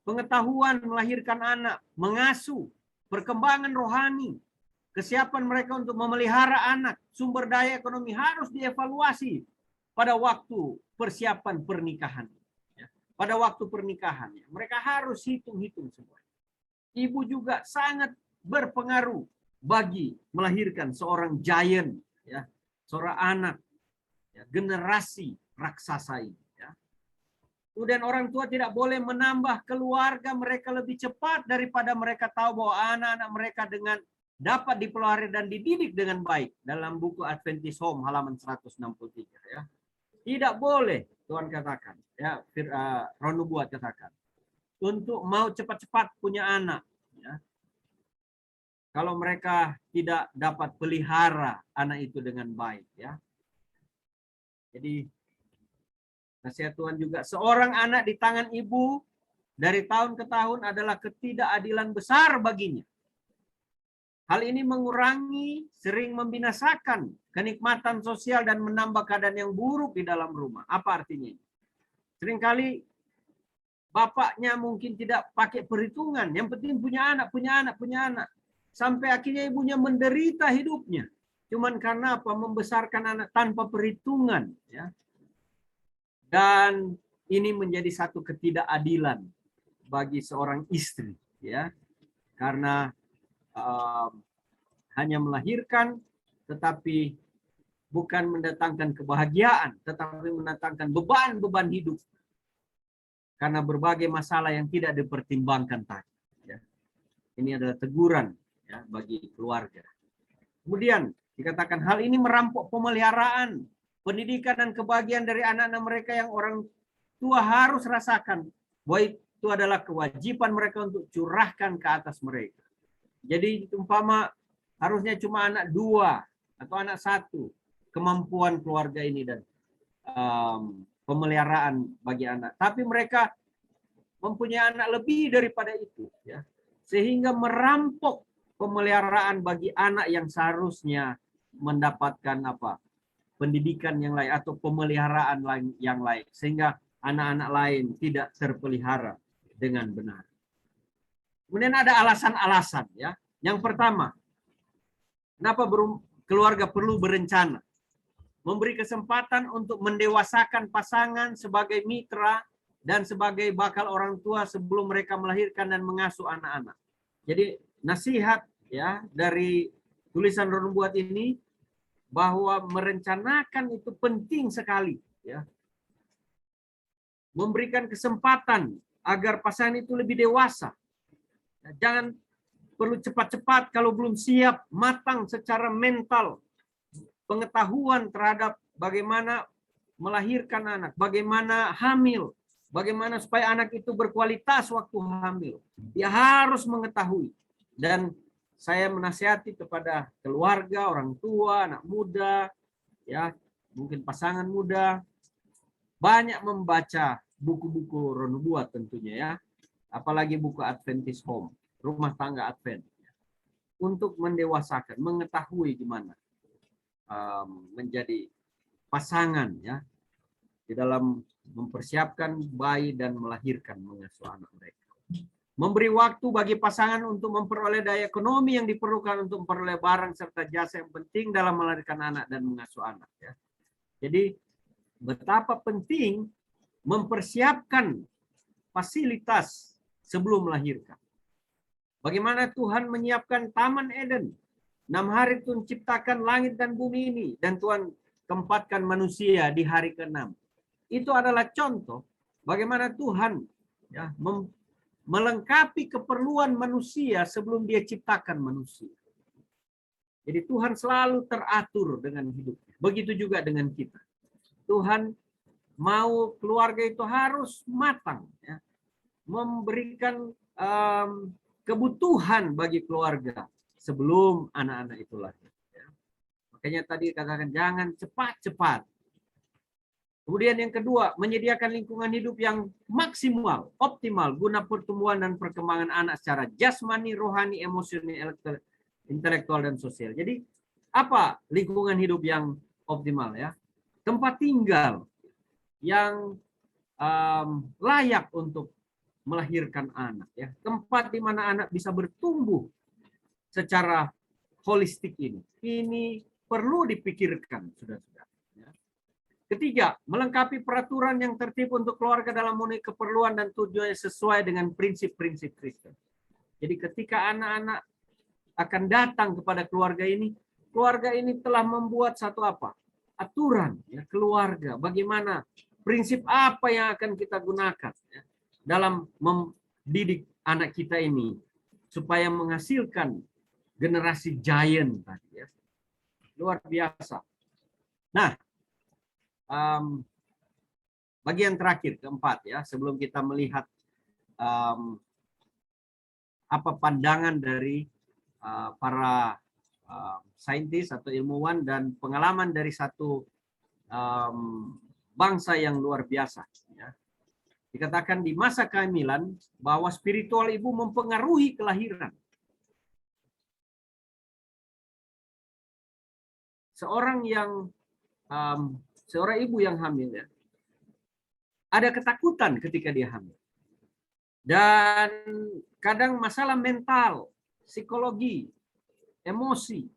pengetahuan melahirkan anak, mengasuh, perkembangan rohani, kesiapan mereka untuk memelihara anak, sumber daya ekonomi harus dievaluasi pada waktu persiapan pernikahan. Pada waktu pernikahannya, mereka harus hitung-hitung semua. Ibu juga sangat berpengaruh bagi melahirkan seorang giant, ya, seorang anak, ya, generasi raksasa ini. Ya. Kemudian orang tua tidak boleh menambah keluarga mereka lebih cepat daripada mereka tahu bahwa anak-anak mereka dengan dapat dipelihara dan dididik dengan baik. Dalam buku Adventist Home halaman 163. Ya. Tidak boleh, Tuhan katakan, ya, Roh Nubuat katakan, untuk mau cepat-cepat punya anak, ya, kalau mereka tidak dapat pelihara anak itu dengan baik, ya. Jadi nasihat Tuhan juga, seorang anak di tangan ibu dari tahun ke tahun adalah ketidakadilan besar baginya. Hal ini mengurangi, sering membinasakan kenikmatan sosial dan menambah keadaan yang buruk di dalam rumah. Apa artinya? Seringkali bapaknya mungkin tidak pakai perhitungan. Yang penting punya anak, punya anak, punya anak. Sampai akhirnya ibunya menderita hidupnya. Cuman karena apa? Membesarkan anak tanpa perhitungan. Ya. Dan ini menjadi satu ketidakadilan bagi seorang istri. Ya. karena hanya melahirkan tetapi bukan mendatangkan kebahagiaan, tetapi mendatangkan beban-beban hidup karena berbagai masalah yang tidak dipertimbangkan tadi. Ya. Ini adalah teguran ya, bagi keluarga. Kemudian dikatakan hal ini merampok pemeliharaan, pendidikan dan kebahagiaan dari anak-anak mereka yang orang tua harus rasakan bahwa itu adalah kewajiban mereka untuk curahkan ke atas mereka. Jadi umpama harusnya cuma anak 2 atau anak 1 kemampuan keluarga ini dan pemeliharaan bagi anak. Tapi mereka mempunyai anak lebih daripada itu, ya, sehingga merampok pemeliharaan bagi anak yang seharusnya mendapatkan pendidikan yang lain atau pemeliharaan yang lain, sehingga anak-anak lain tidak terpelihara dengan benar. Kemudian ada alasan-alasan, ya. Yang pertama, kenapa keluarga perlu berencana? Memberi kesempatan untuk mendewasakan pasangan sebagai mitra dan sebagai bakal orang tua sebelum mereka melahirkan dan mengasuh anak-anak. Jadi nasihat ya dari tulisan Ron Buat ini bahwa merencanakan itu penting sekali, ya. Memberikan kesempatan agar pasangan itu lebih dewasa. Jangan perlu cepat-cepat kalau belum siap, matang secara mental, pengetahuan terhadap bagaimana melahirkan anak, bagaimana hamil, bagaimana supaya anak itu berkualitas waktu hamil. Dia harus mengetahui. Dan saya menasihati kepada keluarga, orang tua, anak muda, ya, mungkin pasangan muda, banyak membaca buku-buku Ron Buat tentunya, ya. Apalagi buku Adventist Home, rumah tangga Advent. Untuk mendewasakan, mengetahui gimana menjadi pasangan, ya, di dalam mempersiapkan bayi dan melahirkan, mengasuh anak mereka. Memberi waktu bagi pasangan untuk memperoleh daya ekonomi yang diperlukan untuk memperoleh barang serta jasa yang penting dalam melahirkan anak dan mengasuh anak, ya. Jadi betapa penting mempersiapkan fasilitas sebelum melahirkan. Bagaimana Tuhan menyiapkan Taman Eden. 6 hari Tuhan ciptakan langit dan bumi ini, dan Tuhan tempatkan manusia di hari ke-6. Itu adalah contoh bagaimana Tuhan, ya, melengkapi keperluan manusia sebelum dia ciptakan manusia. Jadi Tuhan selalu teratur dengan hidupnya. Begitu juga dengan kita. Tuhan mau keluarga itu harus matang, ya, memberikan kebutuhan bagi keluarga sebelum anak-anak itu lahir. Ya. Makanya tadi katakan jangan cepat-cepat. Kemudian yang kedua, menyediakan lingkungan hidup yang maksimal, optimal guna pertumbuhan dan perkembangan anak secara jasmani, rohani, emosional, intelektual, dan sosial. Jadi apa lingkungan hidup yang optimal, ya? Tempat tinggal yang layak untuk melahirkan anak, ya. Tempat di mana anak bisa bertumbuh secara holistik ini perlu dipikirkan, saudara-saudara. Ya. Ketiga, melengkapi peraturan yang tertib untuk keluarga dalam memenuhi keperluan dan tujuannya sesuai dengan prinsip-prinsip Kristen. Jadi ketika anak-anak akan datang kepada keluarga ini telah membuat satu aturan, ya, keluarga. Bagaimana prinsip apa yang akan kita gunakan, ya, dalam mendidik anak kita ini supaya menghasilkan generasi giant tadi, ya. Luar biasa. Nah, bagian terakhir keempat, ya, sebelum kita melihat apa pandangan dari para saintis atau ilmuwan dan pengalaman dari satu bangsa yang luar biasa, ya. Dikatakan di masa kehamilan bahwa spiritual ibu mempengaruhi kelahiran. Seorang ibu yang hamil, ya, ada ketakutan ketika dia hamil. Dan kadang masalah mental, psikologi, emosi.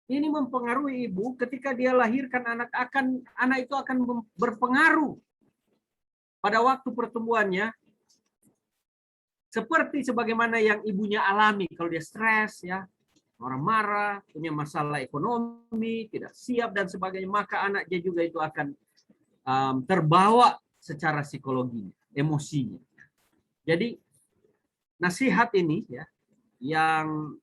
Ini mempengaruhi ibu ketika dia lahirkan anak itu akan berpengaruh pada waktu pertumbuhannya seperti sebagaimana yang ibunya alami kalau dia stres, ya, marah-marah, punya masalah ekonomi, tidak siap dan sebagainya, maka anaknya juga itu akan terbawa secara psikologi, emosinya. Jadi nasihat ini, ya, yang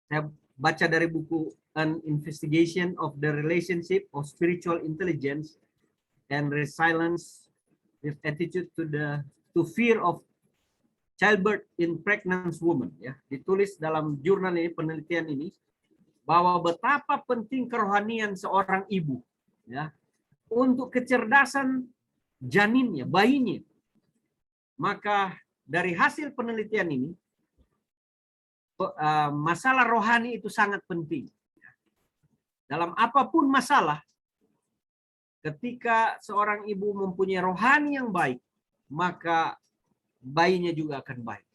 saya baca dari buku An Investigation of the Relationship of Spiritual Intelligence and Resilience with Attitude to Fear of Childbirth in Pregnant Women, ya, ditulis dalam jurnal ini, penelitian ini, bahwa betapa penting kerohanian seorang ibu, ya, untuk kecerdasan janinnya, bayinya. Maka dari hasil penelitian ini, masalah rohani itu sangat penting. Dalam apapun masalah, ketika seorang ibu mempunyai rohani yang baik, maka bayinya juga akan baik.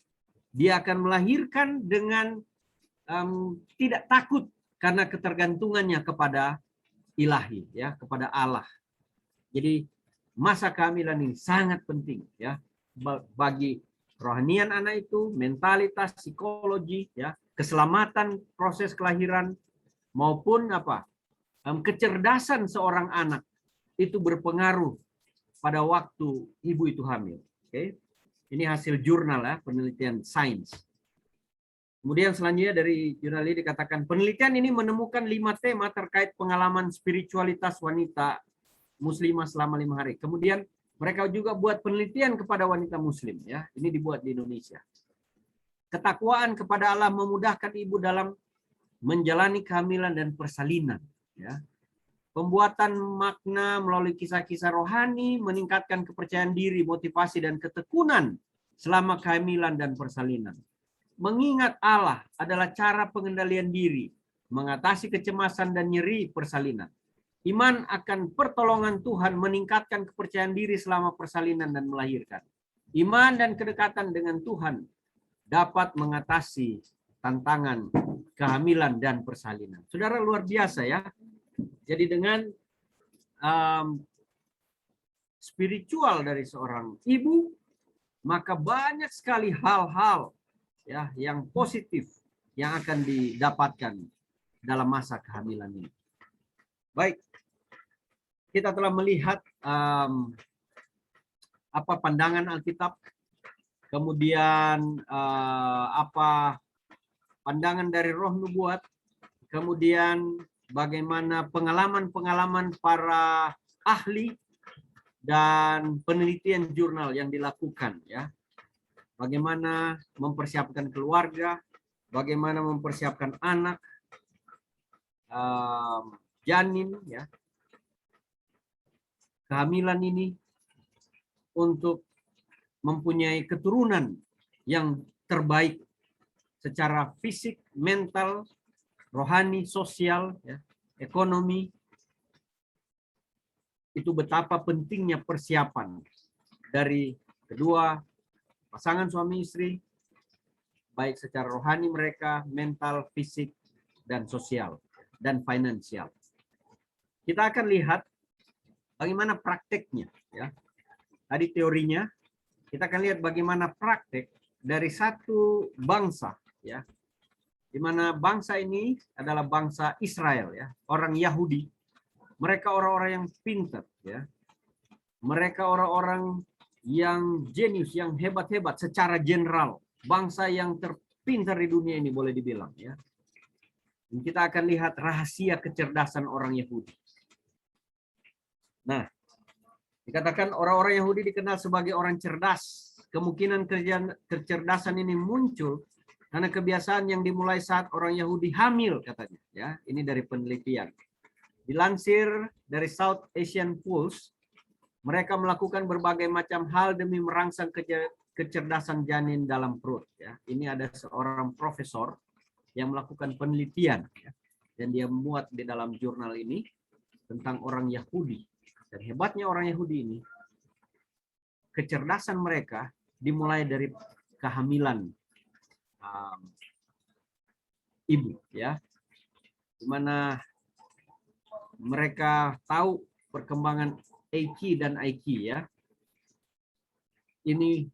Dia akan melahirkan dengan tidak takut karena ketergantungannya kepada ilahi, ya, kepada Allah. Jadi masa kehamilan ini sangat penting, ya, bagi rohanian anak itu, mentalitas, psikologi, ya, keselamatan proses kelahiran maupun kecerdasan seorang anak itu berpengaruh pada waktu ibu itu hamil. Oke. Ini hasil jurnal, ya, penelitian sains. Kemudian selanjutnya dari jurnal ini dikatakan penelitian ini menemukan 5 tema terkait pengalaman spiritualitas wanita muslimah selama 5 hari. Kemudian mereka juga buat penelitian kepada wanita muslim, ya. Ini dibuat di Indonesia. Ketakwaan kepada Allah memudahkan ibu dalam menjalani kehamilan dan persalinan, ya. Pembuatan makna melalui kisah-kisah rohani meningkatkan kepercayaan diri, motivasi, dan ketekunan selama kehamilan dan persalinan. Mengingat Allah adalah cara pengendalian diri, mengatasi kecemasan dan nyeri persalinan. Iman akan pertolongan Tuhan meningkatkan kepercayaan diri selama persalinan dan melahirkan. Iman dan kedekatan dengan Tuhan dapat mengatasi tantangan kehamilan dan persalinan. Saudara, luar biasa, ya. Jadi dengan spiritual dari seorang ibu, maka banyak sekali hal-hal, ya, yang positif yang akan didapatkan dalam masa kehamilan ini. Baik, kita telah melihat apa pandangan Alkitab, kemudian apa pandangan dari roh nubuat, kemudian bagaimana pengalaman-pengalaman para ahli dan penelitian jurnal yang dilakukan, ya. Bagaimana mempersiapkan keluarga, bagaimana mempersiapkan anak, janin, ya, kehamilan ini untuk mempunyai keturunan yang terbaik secara fisik, mental, rohani, sosial, ya, ekonomi. Itu betapa pentingnya persiapan dari kedua pasangan suami istri, baik secara rohani mereka, mental, fisik, dan sosial, dan finansial. Kita akan lihat bagaimana prakteknya, ya. Tadi teorinya, kita akan lihat bagaimana praktek dari satu bangsa, ya, di mana bangsa ini adalah bangsa Israel, ya, orang Yahudi. Mereka orang-orang yang pintar, ya. Mereka orang-orang yang jenius, yang hebat-hebat secara general. Bangsa yang terpintar di dunia ini boleh dibilang, ya. Dan kita akan lihat rahasia kecerdasan orang Yahudi. Nah, dikatakan orang-orang Yahudi dikenal sebagai orang cerdas. Kemungkinan kecerdasan ini muncul karena kebiasaan yang dimulai saat orang Yahudi hamil, katanya, ya. Ini dari penelitian. Dilansir dari South Asian Pulse, mereka melakukan berbagai macam hal demi merangsang kecerdasan janin dalam perut, ya. Ini ada seorang profesor yang melakukan penelitian, ya, dan dia muat di dalam jurnal ini tentang orang Yahudi. Dan hebatnya orang Yahudi ini, kecerdasan mereka dimulai dari kehamilan ibu, ya, di mana mereka tahu perkembangan EQ dan IQ, ya. Ini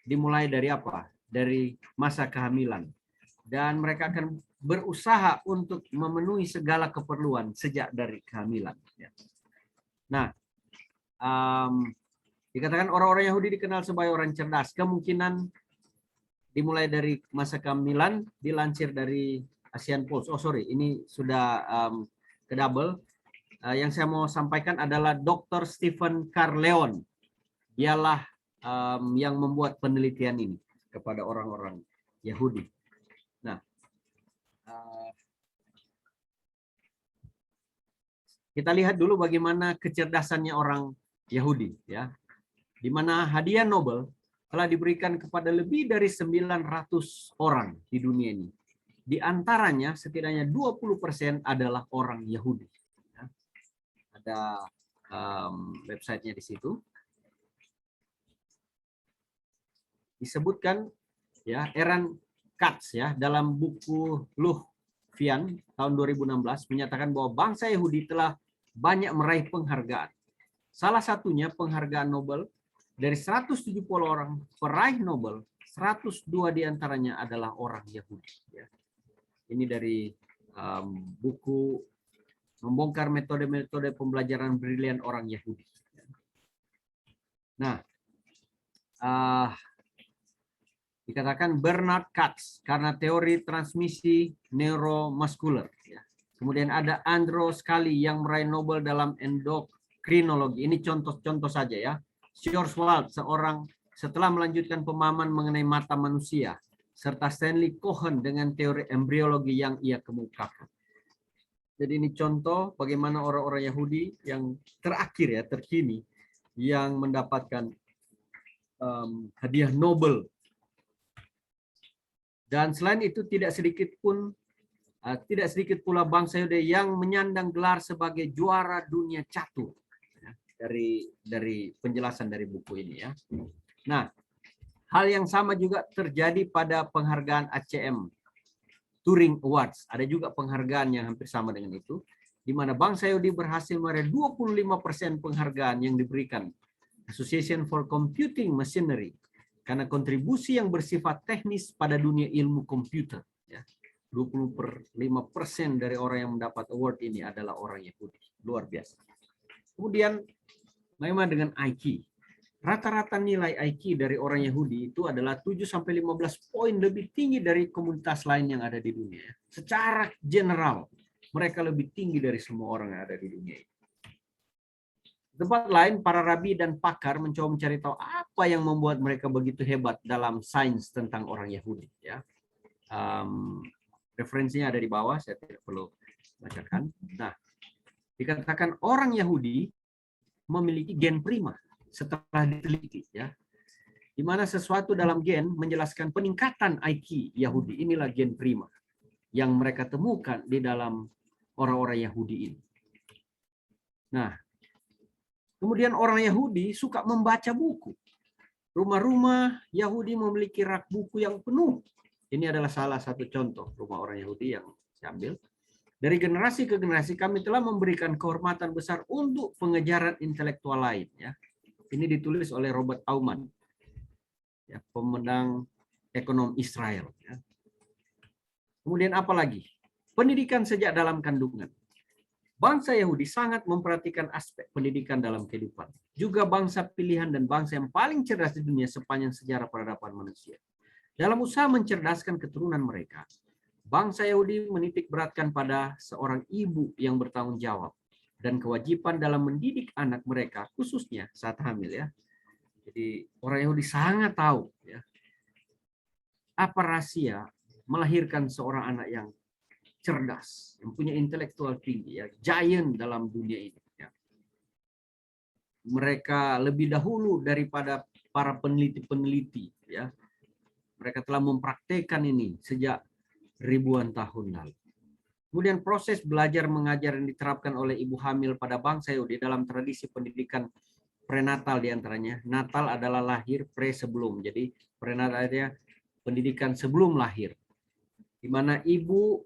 dimulai dari apa? Dari masa kehamilan. Dan mereka akan berusaha untuk memenuhi segala keperluan sejak dari kehamilan. Nah, dikatakan orang-orang Yahudi dikenal sebagai orang cerdas. Kemungkinan dimulai dari masa kehamilan, dilansir dari Asian Post. Oh sorry, ini sudah ke double. Yang saya mau sampaikan adalah Dr. Stephen Carleon. Dialah yang membuat penelitian ini kepada orang-orang Yahudi. Nah, kita lihat dulu bagaimana kecerdasannya orang Yahudi, ya. Di mana hadiah Nobel telah diberikan kepada lebih dari 900 orang di dunia ini. Di antaranya setidaknya 20% adalah orang Yahudi. Ya. Ada websitenya di situ. Disebutkan ya Aaron Katz ya dalam buku Luh Vian tahun 2016 menyatakan bahwa bangsa Yahudi telah banyak meraih penghargaan. Salah satunya penghargaan Nobel dari 170 orang peraih Nobel, 102 diantaranya adalah orang Yahudi. Ya. Ini dari buku membongkar metode-metode pembelajaran brilian orang Yahudi. Nah, dikatakan Bernard Katz karena teori transmisi neuromuskular. Ya. Kemudian ada Andrew Scali yang meraih Nobel dalam endokrinologi. Ini contoh-contoh saja ya. Schwarzwald seorang setelah melanjutkan pemahaman mengenai mata manusia, serta Stanley Cohen dengan teori embriologi yang ia kemukakan. Jadi ini contoh bagaimana orang-orang Yahudi yang terakhir ya, terkini, yang mendapatkan hadiah Nobel. Dan selain itu tidak sedikit pula bangsa Yahudi yang menyandang gelar sebagai juara dunia catur. Dari penjelasan dari buku ini ya. Nah, hal yang sama juga terjadi pada penghargaan ACM Turing Awards. Ada juga penghargaan yang hampir sama dengan itu, di mana bangsa Yahudi berhasil meraih 25% penghargaan yang diberikan Association for Computing Machinery karena kontribusi yang bersifat teknis pada dunia ilmu komputer. Ya. 25% dari orang yang mendapat award ini adalah orang Yahudi. Luar biasa. Kemudian bagaimana dengan IQ? Rata-rata nilai IQ dari orang Yahudi itu adalah 7-15 poin lebih tinggi dari komunitas lain yang ada di dunia. Secara general, mereka lebih tinggi dari semua orang yang ada di dunia. Di tempat lain, para rabi dan pakar mencoba mencari tahu apa yang membuat mereka begitu hebat dalam sains tentang orang Yahudi. Ya. Referensinya ada di bawah, saya tidak perlu bacakan. Nah, dikatakan orang Yahudi memiliki gen prima setelah diteliti ya, di mana sesuatu dalam gen menjelaskan peningkatan IQ Yahudi. Inilah gen prima yang mereka temukan di dalam orang-orang Yahudi ini. Nah, kemudian orang Yahudi suka membaca buku. Rumah-rumah Yahudi memiliki rak buku yang penuh. Ini adalah salah satu contoh rumah orang Yahudi yang saya ambil. Dari generasi ke generasi kami telah memberikan kehormatan besar untuk pengejaran intelektual lain. Ya. Ini ditulis oleh Robert Aumann, ya, pemenang ekonom Israel. Ya. Kemudian apa lagi? Pendidikan sejak dalam kandungan. Bangsa Yahudi sangat memperhatikan aspek pendidikan dalam kehidupan. Juga bangsa pilihan dan bangsa yang paling cerdas di dunia sepanjang sejarah peradaban manusia. Dalam usaha mencerdaskan keturunan mereka, bangsa Yahudi menitik beratkan pada seorang ibu yang bertanggung jawab dan kewajiban dalam mendidik anak mereka, khususnya saat hamil ya. Jadi orang Yahudi sangat tahu ya apa rahasia melahirkan seorang anak yang cerdas, yang punya intelektual tinggi ya, giant dalam dunia ini. Ya. Mereka lebih dahulu daripada para peneliti-peneliti ya. Mereka telah mempraktekkan ini sejak ribuan tahun lalu. Kemudian proses belajar mengajar yang diterapkan oleh ibu hamil pada bangsa Yahudi dalam tradisi pendidikan prenatal diantaranya. Natal adalah lahir, pre sebelum. Jadi prenatal artinya pendidikan sebelum lahir. Di mana ibu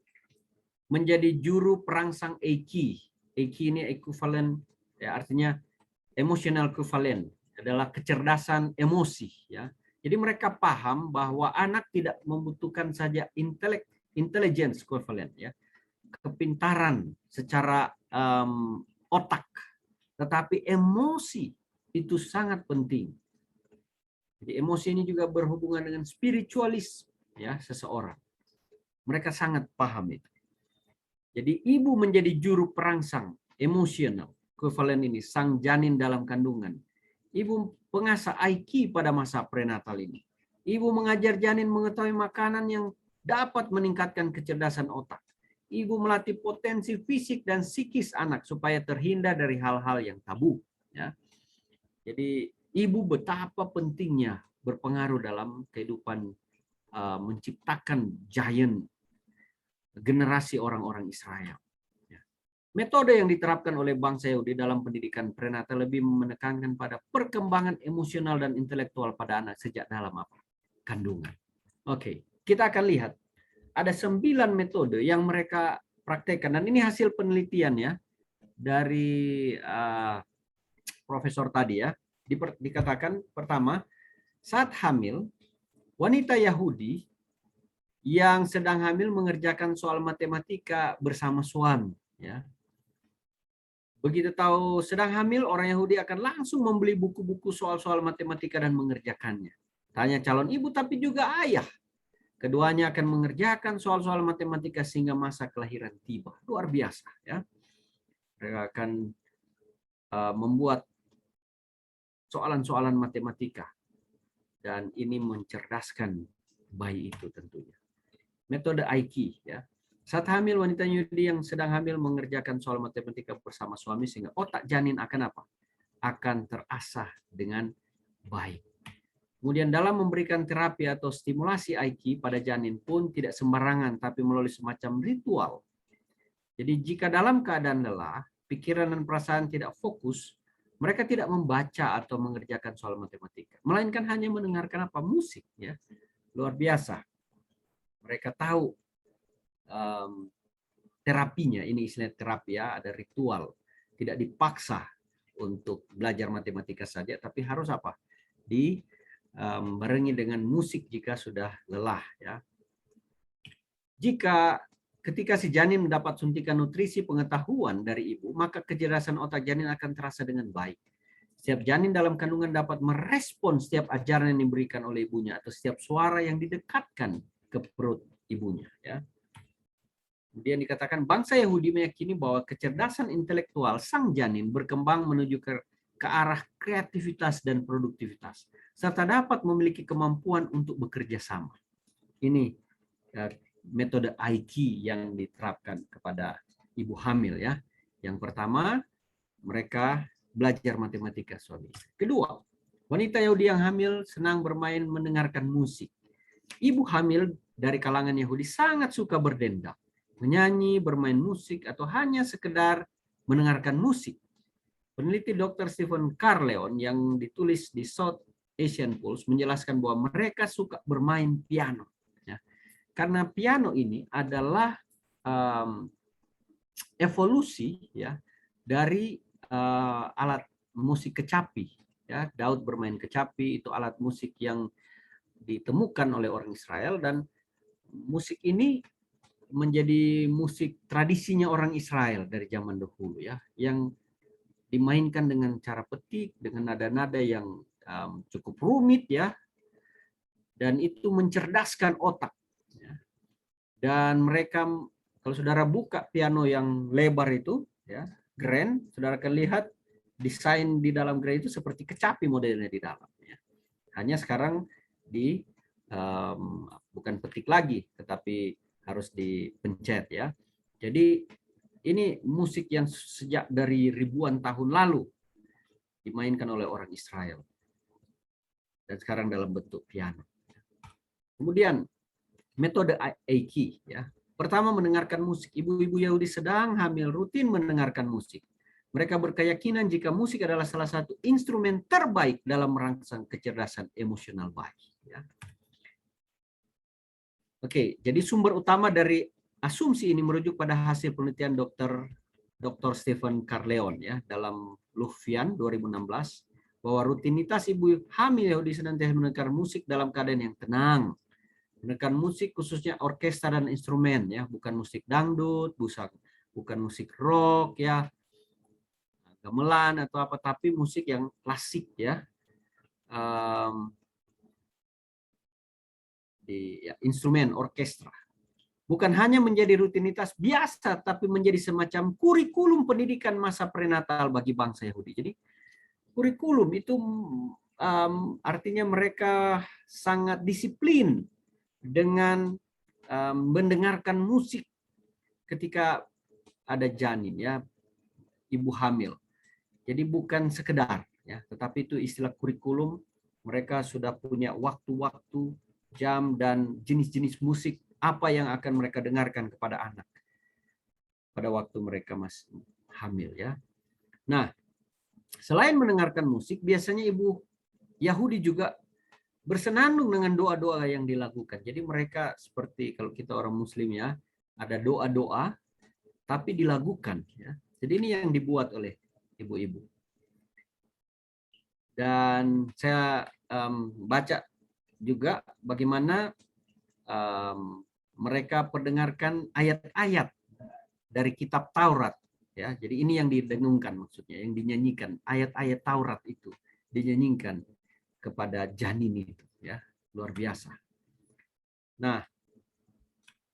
menjadi juru perangsang EQ. EQ ini ekuivalen, ya, artinya emotional equivalent, adalah kecerdasan emosi. Ya. Jadi mereka paham bahwa anak tidak membutuhkan saja intelligence equivalent, ya, kepintaran secara otak, tetapi emosi itu sangat penting. Jadi emosi ini juga berhubungan dengan spiritualis, ya, seseorang. Mereka sangat paham itu. Jadi ibu menjadi juru perangsang emosional, equivalent ini, sang janin dalam kandungan. Ibu pengasah IQ pada masa prenatal ini. Ibu mengajar janin mengetahui makanan yang dapat meningkatkan kecerdasan otak. Ibu melatih potensi fisik dan psikis anak supaya terhindar dari hal-hal yang tabu. Ya. Jadi ibu betapa pentingnya berpengaruh dalam kehidupan menciptakan giant generasi orang-orang Israel. Metode yang diterapkan oleh bangsa Yahudi dalam pendidikan prenatal lebih menekankan pada perkembangan emosional dan intelektual pada anak sejak dalam kandungan. Oke, kita akan lihat ada 9 metode yang mereka praktekkan, dan ini hasil penelitian, ya, dari profesor tadi, ya. Dikatakan pertama, saat hamil, wanita Yahudi yang sedang hamil mengerjakan soal matematika bersama suami, ya. Begitu tahu sedang hamil, orang Yahudi akan langsung membeli buku-buku soal-soal matematika dan mengerjakannya. Tanya calon ibu tapi juga ayah. Keduanya akan mengerjakan soal-soal matematika sehingga masa kelahiran tiba. Luar biasa, ya. Mereka akan membuat soalan-soalan matematika. Dan ini mencerdaskan bayi itu tentunya. Metode IQ, ya. Saat hamil, wanita Yahudi yang sedang hamil mengerjakan soal matematika bersama suami sehingga otak janin akan apa? Akan terasah dengan baik. Kemudian dalam memberikan terapi atau stimulasi IQ pada janin pun tidak sembarangan, tapi melalui semacam ritual. Jadi jika dalam keadaan lelah, pikiran dan perasaan tidak fokus, mereka tidak membaca atau mengerjakan soal matematika, melainkan hanya mendengarkan musik, ya. Luar biasa. Mereka tahu terapinya, ini istilah terapi, ya, ada ritual, tidak dipaksa untuk belajar matematika saja, tapi harus apa? Barengi dengan musik jika sudah lelah, ya. Jika ketika si janin mendapat suntikan nutrisi pengetahuan dari ibu, maka kecerdasan otak janin akan terasa dengan baik. Setiap janin dalam kandungan dapat merespon setiap ajaran yang diberikan oleh ibunya atau setiap suara yang didekatkan ke perut ibunya, ya. Kemudian dikatakan bangsa Yahudi meyakini bahwa kecerdasan intelektual sang janin berkembang menuju ke arah kreativitas dan produktivitas, serta dapat memiliki kemampuan untuk bekerja sama. Ini metode IQ yang diterapkan kepada ibu hamil, ya. Yang pertama, mereka belajar matematika suami. Kedua, wanita Yahudi yang hamil senang bermain mendengarkan musik. Ibu hamil dari kalangan Yahudi sangat suka berdendang, menyanyi, bermain musik, atau hanya sekedar mendengarkan musik. Peneliti Dr. Stephen Carleon yang ditulis di South Asian Pulse menjelaskan bahwa mereka suka bermain piano. Ya. Karena piano ini adalah evolusi, ya, dari alat musik kecapi. Ya. Daud bermain kecapi, itu alat musik yang ditemukan oleh orang Israel, dan musik ini menjadi musik tradisinya orang Israel dari zaman dahulu, ya, yang dimainkan dengan cara petik, dengan nada-nada yang cukup rumit, ya, dan itu mencerdaskan otak, ya. Dan mereka, kalau saudara buka piano yang lebar itu, ya, grand, saudara akan lihat desain di dalam grand itu seperti kecapi modelnya di dalam, ya. Hanya sekarang bukan petik lagi, tetapi harus dipencet, ya. Jadi ini musik yang sejak dari ribuan tahun lalu dimainkan oleh orang Israel, dan sekarang dalam bentuk piano. Kemudian metode Eiki, ya. Pertama, mendengarkan musik. Ibu-ibu Yahudi sedang hamil rutin mendengarkan musik. Mereka berkeyakinan jika musik adalah salah satu instrumen terbaik dalam merangsang kecerdasan emosional bayi, ya. Oke, jadi sumber utama dari asumsi ini merujuk pada hasil penelitian Dr. Stephen Carleon, ya, dalam Luffian 2016 bahwa rutinitas ibu hamil Yahudi senantiasa mendengarkan musik dalam keadaan yang tenang. Menekan musik khususnya orkestra dan instrumen ya, bukan musik dangdut, bukan musik rock ya, gamelan atau apa, tapi musik yang klasik ya. Instrumen orkestra. Bukan hanya menjadi rutinitas biasa, tapi menjadi semacam kurikulum pendidikan masa prenatal bagi bangsa Yahudi. Jadi kurikulum itu artinya mereka sangat disiplin dengan mendengarkan musik ketika ada janin ya, ibu hamil. Jadi bukan sekedar ya, tetapi itu istilah kurikulum. Mereka sudah punya waktu-waktu, jam, dan jenis-jenis musik apa yang akan mereka dengarkan kepada anak pada waktu mereka masih hamil ya. Nah, selain mendengarkan musik, biasanya ibu Yahudi juga bersenandung dengan doa-doa yang dilakukan. Jadi mereka seperti kalau kita orang Muslim ya, ada doa-doa tapi dilakukan ya. Jadi ini yang dibuat oleh ibu-ibu. Dan saya baca juga bagaimana mereka perdengarkan ayat-ayat dari kitab Taurat ya. Jadi ini yang didengungkan maksudnya, yang dinyanyikan ayat-ayat Taurat itu dinyanyikan kepada janin itu ya, luar biasa. Nah,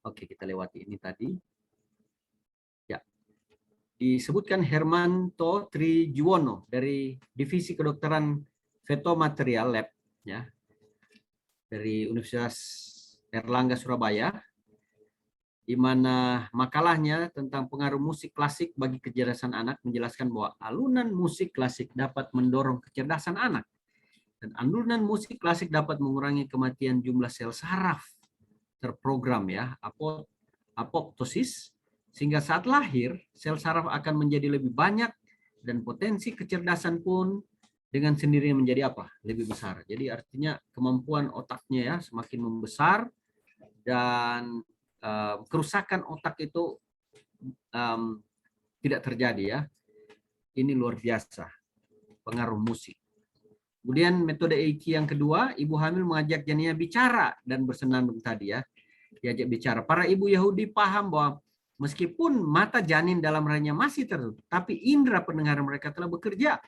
oke, kita lewati ini tadi. Ya. Disebutkan Hermanto Trijuwono dari Divisi Kedokteran Vetomaterial Lab ya, dari Universitas Erlangga Surabaya, di mana makalahnya tentang pengaruh musik klasik bagi kecerdasan anak menjelaskan bahwa alunan musik klasik dapat mendorong kecerdasan anak, dan alunan musik klasik dapat mengurangi kematian jumlah sel saraf terprogram ya, apoptosis, sehingga saat lahir sel saraf akan menjadi lebih banyak dan potensi kecerdasan pun dengan sendirinya menjadi apa? Lebih besar. Jadi artinya kemampuan otaknya ya semakin membesar, dan kerusakan otak itu tidak terjadi ya. Ini luar biasa pengaruh musik. Kemudian metode EIC yang kedua, ibu hamil mengajak janinnya bicara dan bersenandung tadi ya. Diajak bicara. Para ibu Yahudi paham bahwa meskipun mata janin dalam rahimnya masih tertutup, tapi indera pendengaran mereka telah bekerja.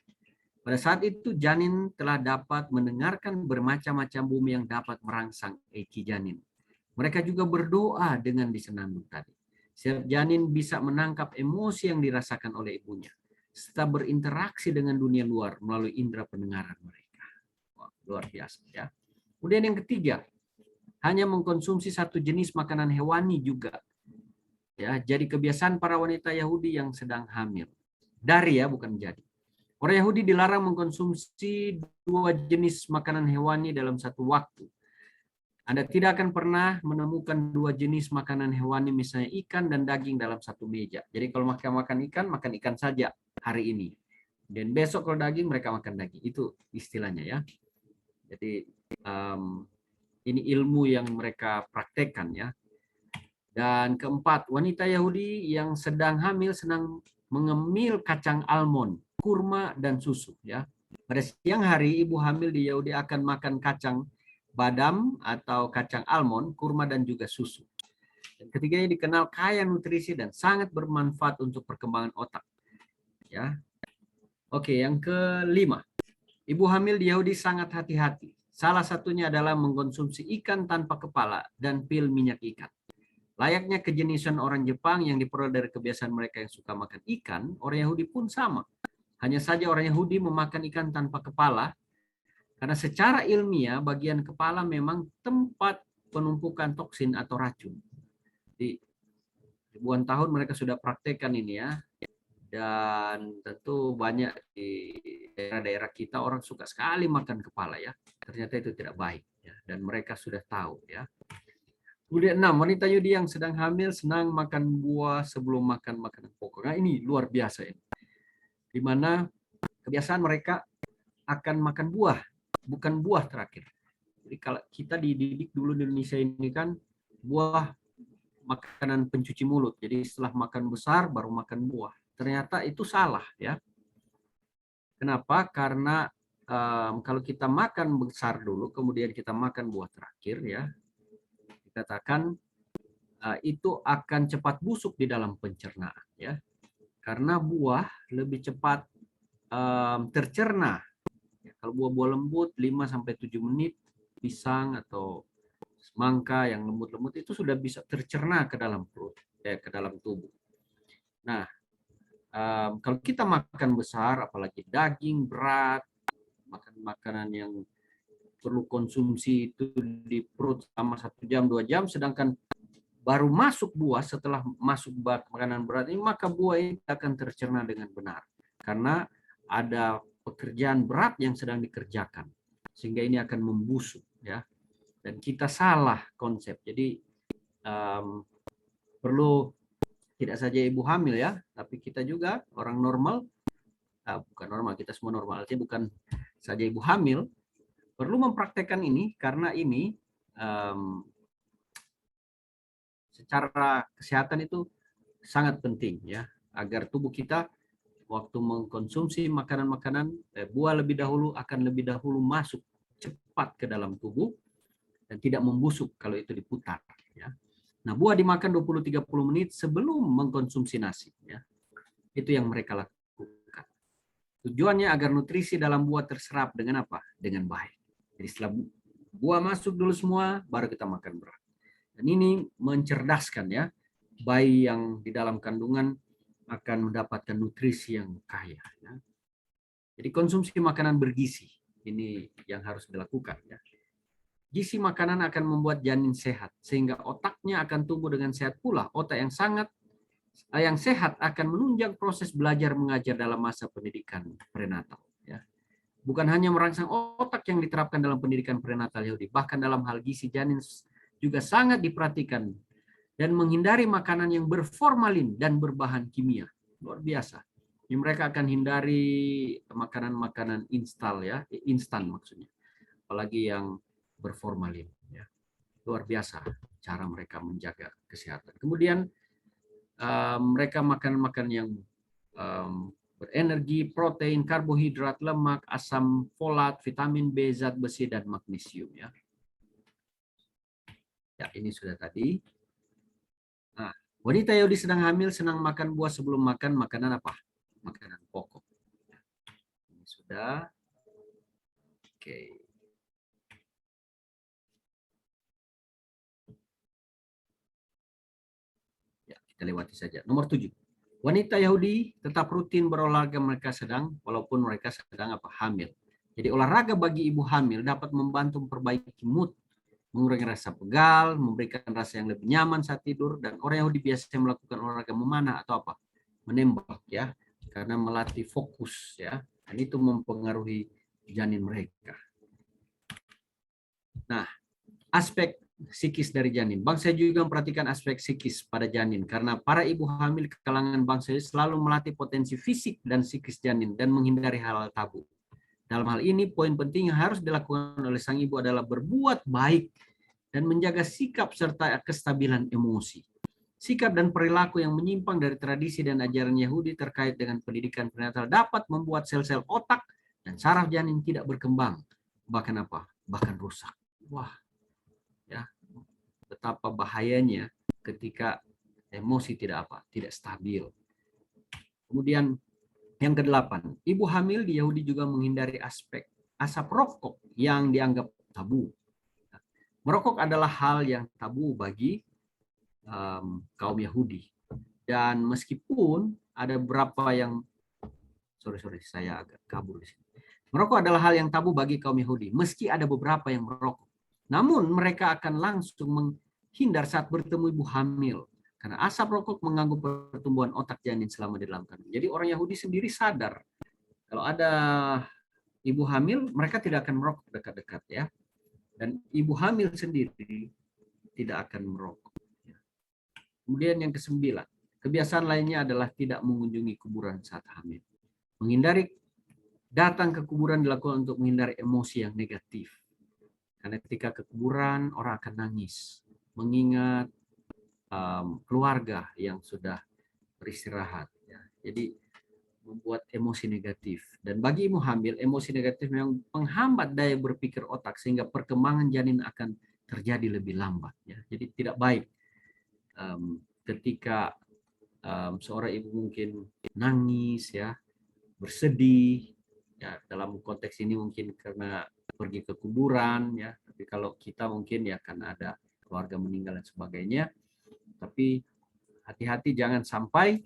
Pada saat itu janin telah dapat mendengarkan bermacam-macam bumi yang dapat merangsang EIC janin. Mereka juga berdoa dengan disenandung tadi. Setiap janin bisa menangkap emosi yang dirasakan oleh ibunya, serta berinteraksi dengan dunia luar melalui indera pendengaran mereka. Wah, luar biasa ya. Kemudian yang ketiga, hanya mengkonsumsi satu jenis makanan hewani juga. Ya, jadi kebiasaan para wanita Yahudi yang sedang hamil. Dari ya, bukan jadi. Orang Yahudi dilarang mengkonsumsi dua jenis makanan hewani dalam satu waktu. Anda tidak akan pernah menemukan dua jenis makanan hewani, misalnya ikan dan daging dalam satu meja. Jadi kalau makan ikan saja hari ini. Dan besok kalau daging, mereka makan daging. Itu istilahnya ya. Jadi ini ilmu yang mereka praktekkan ya. Dan keempat, wanita Yahudi yang sedang hamil senang mengemil kacang almond, kurma, dan susu ya. Pada siang hari, ibu hamil di Yahudi akan makan kacang badam atau kacang almond, kurma, dan juga susu. Dan ketiganya dikenal kaya nutrisi dan sangat bermanfaat untuk perkembangan otak. Ya. Oke, yang kelima. Ibu hamil di Yahudi sangat hati-hati. Salah satunya adalah mengkonsumsi ikan tanpa kepala dan pil minyak ikan. Layaknya kejeniusan orang Jepang yang diperoleh dari kebiasaan mereka yang suka makan ikan, orang Yahudi pun sama. Hanya saja orang Yahudi memakan ikan tanpa kepala, karena secara ilmiah bagian kepala memang tempat penumpukan toksin atau racun. Di ribuan tahun mereka sudah praktekkan ini ya. Dan tentu banyak di daerah-daerah kita orang suka sekali makan kepala ya. Ternyata itu tidak baik ya. Dan mereka sudah tahu ya. Kemudian 6, wanita Yahudi yang sedang hamil senang makan buah sebelum makan makanan pokok. Nah, ini luar biasa ini. Di mana kebiasaan mereka akan makan buah, bukan buah terakhir. Jadi kalau kita dididik dulu di Indonesia ini kan buah makanan pencuci mulut. Jadi setelah makan besar baru makan buah. Ternyata itu salah ya. Kenapa? Karena kalau kita makan besar dulu, kemudian kita makan buah terakhir, ya, dikatakan itu akan cepat busuk di dalam pencernaan, ya, karena buah lebih cepat tercerna. Kalau buah-buah lembut 5-7 menit, pisang atau semangka yang lembut-lembut itu sudah bisa tercerna ke dalam perut, ke dalam tubuh. Nah, kalau kita makan besar, apalagi daging, berat, makan makanan yang perlu konsumsi itu di perut selama 1 jam 2 jam, sedangkan baru masuk buah setelah masuk makanan berat ini, maka buah ini akan tercerna dengan benar karena ada pekerjaan berat yang sedang dikerjakan, sehingga ini akan membusuk, ya. Dan kita salah konsep. Jadi perlu tidak saja ibu hamil, ya, tapi kita juga orang normal, bukan normal, kita semua normal, artinya bukan saja ibu hamil perlu mempraktekkan ini, karena ini secara kesehatan itu sangat penting, ya, agar tubuh kita waktu mengkonsumsi makanan-makanan buah lebih dahulu akan lebih dahulu masuk cepat ke dalam tubuh dan tidak membusuk kalau itu diputar, ya. Nah, buah dimakan 20-30 menit sebelum mengkonsumsi nasi, ya. Itu yang mereka lakukan. Tujuannya agar nutrisi dalam buah terserap dengan apa? Dengan baik. Jadi setelah buah masuk dulu semua, baru kita makan berat. Dan ini mencerdaskan, ya, bayi yang di dalam kandungan akan mendapatkan nutrisi yang kaya, ya. Jadi konsumsi makanan bergizi ini yang harus dilakukan, ya. Gizi makanan akan membuat janin sehat sehingga otaknya akan tumbuh dengan sehat pula. Otak yang sehat akan menunjang proses belajar mengajar dalam masa pendidikan prenatal, ya. Bukan hanya merangsang otak yang diterapkan dalam pendidikan prenatal Yahudi, bahkan dalam hal gizi janin juga sangat diperhatikan dan menghindari makanan yang berformalin dan berbahan kimia. Luar biasa. Mereka akan hindari makanan-makanan instan maksudnya. Apalagi yang berformalin, ya. Luar biasa cara mereka menjaga kesehatan. Kemudian mereka makan yang berenergi, protein, karbohidrat, lemak, asam folat, vitamin B, zat besi, dan magnesium, ya. Ya, ini sudah tadi. Nah, wanita Yahudi sedang hamil senang makan buah sebelum makan makanan apa? Makanan pokok. Ini sudah. Oke. Ya, kita lewati saja. Nomor 7. Wanita Yahudi tetap rutin berolahraga walaupun mereka sedang hamil. Jadi olahraga bagi ibu hamil dapat membantu memperbaiki mood, mengurangi rasa pegal, memberikan rasa yang lebih nyaman saat tidur, dan orang Yahudi biasanya melakukan olahraga memanah atau menembak, ya, karena melatih fokus, ya. Dan itu mempengaruhi janin mereka. Nah, aspek psikis dari janin. Bangsa juga memperhatikan aspek psikis pada janin karena para ibu hamil kalangan bangsa selalu melatih potensi fisik dan psikis janin dan menghindari hal-hal tabu. Dalam hal ini, poin penting yang harus dilakukan oleh sang ibu adalah berbuat baik dan menjaga sikap serta kestabilan emosi. Sikap dan perilaku yang menyimpang dari tradisi dan ajaran Yahudi terkait dengan pendidikan prenatal dapat membuat sel-sel otak dan saraf janin tidak berkembang, bahkan bahkan rusak. Wah, ya, betapa bahayanya ketika emosi tidak stabil. Kemudian yang ke-8, ibu hamil di Yahudi juga menghindari aspek asap rokok yang dianggap tabu. Merokok adalah hal yang tabu bagi kaum Yahudi, dan meskipun ada beberapa yang saya agak kabur di sini. Merokok adalah hal yang tabu bagi kaum Yahudi, meski ada beberapa yang merokok. Namun mereka akan langsung menghindar saat bertemu ibu hamil, karena asap rokok mengganggu pertumbuhan otak janin selama di dalam kandungan. Jadi orang Yahudi sendiri sadar kalau ada ibu hamil, mereka tidak akan merokok dekat-dekat, ya. Dan ibu hamil sendiri tidak akan merokok. Kemudian yang ke-9, kebiasaan lainnya adalah tidak mengunjungi kuburan saat hamil. Menghindari datang ke kuburan dilakukan untuk menghindari emosi yang negatif. Karena ketika ke kuburan, orang akan nangis, mengingat keluarga yang sudah beristirahat, ya. Jadi membuat emosi negatif. Dan bagi ibu hamil, emosi negatif memang menghambat daya berpikir otak sehingga perkembangan janin akan terjadi lebih lambat. Ya. Jadi tidak baik ketika seorang ibu mungkin nangis, ya, bersedih. Ya, dalam konteks ini mungkin karena pergi ke kuburan, ya. Tapi kalau kita mungkin ya karena ada keluarga meninggal dan sebagainya. Tapi hati-hati jangan sampai